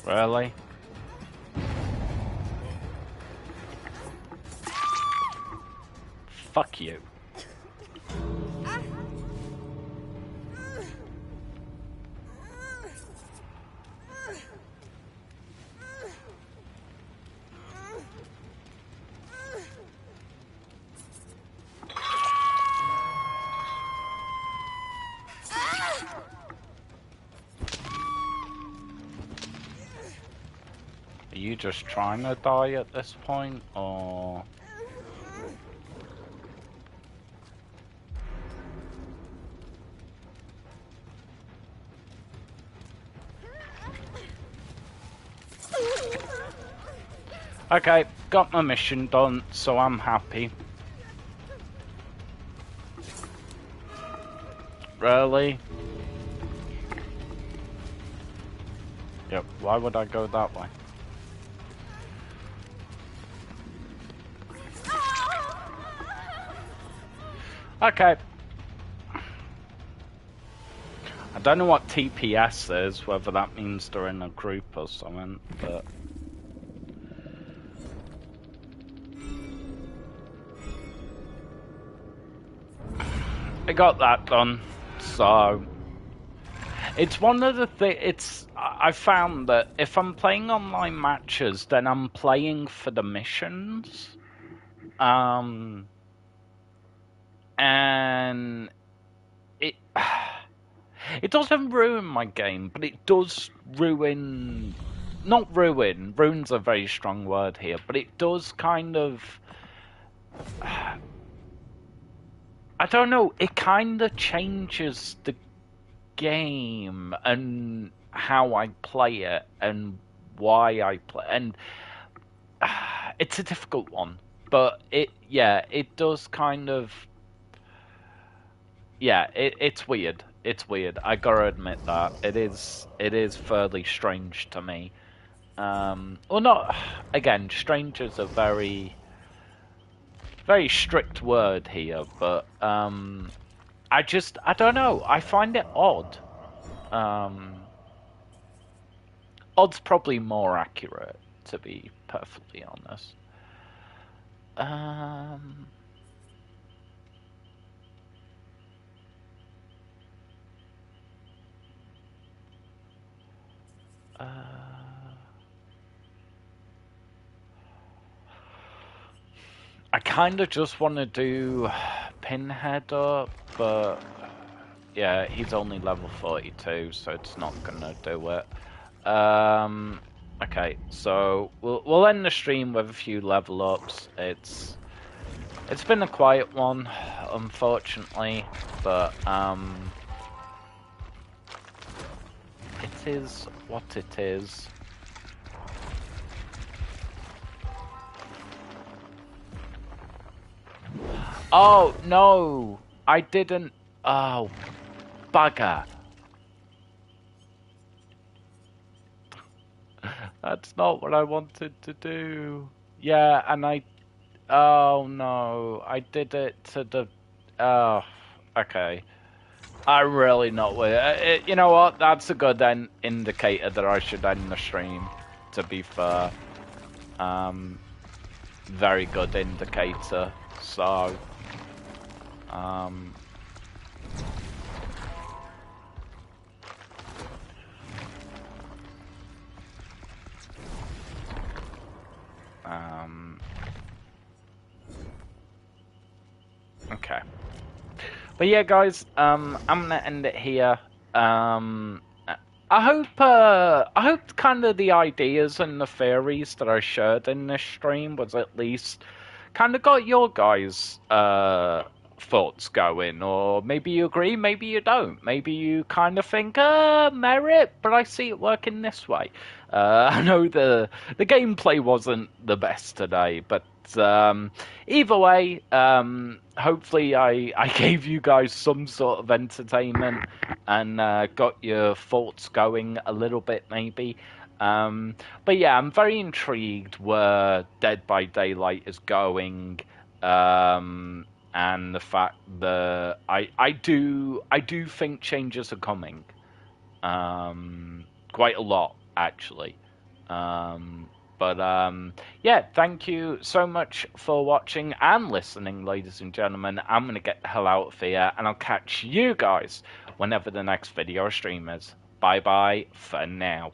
Really? Fuck you. you just trying to die at this point, or? Okay, got my mission done, so I'm happy. Really? Yep, why would I go that way? Okay. I don't know what TPS is, whether that means they're in a group or something, but... I got that done, so... It's one of the things, I found that if I'm playing online matches, then I'm playing for the missions. And it doesn't ruin my game, but it does ruin, not ruin, ruin's a very strong word here, but it does kind of, I don't know, it kind of changes the game and how I play it and why I play, and it's a difficult one, but it does kind of, it's weird. It's weird. I gotta admit that it is fairly strange to me. Well, not again. Strange is a very strict word here, but I don't know. I find it odd. Odd's probably more accurate, to be perfectly honest. I kind of just want to do Pinhead up, but yeah, he's only level 42, so it's not gonna do it. Okay, so we'll end the stream with a few level ups. It's been a quiet one, unfortunately, but it is what it is. Oh no, I didn't. Oh, bugger. That's not what I wanted to do. Yeah, and oh no, I did it to the... Oh, okay. I'm really not with it. You know what? That's a good indicator that I should end the stream, to be fair. Very good indicator. So, okay. But yeah, guys, I'm gonna end it here. I hope kind of the ideas and the theories that I shared in this stream was at least kind of got your guys' thoughts going, or maybe you agree, maybe you don't. Maybe you kind of think, merit, but I see it working this way. I know the gameplay wasn't the best today, but either way, hopefully I gave you guys some sort of entertainment and got your thoughts going a little bit, maybe. But yeah, I'm very intrigued where Dead by Daylight is going, and the fact that I do think changes are coming, quite a lot actually. But yeah, thank you so much for watching and listening, ladies and gentlemen. I'm gonna get the hell out of here, and I'll catch you guys whenever the next video or stream is. Bye bye for now.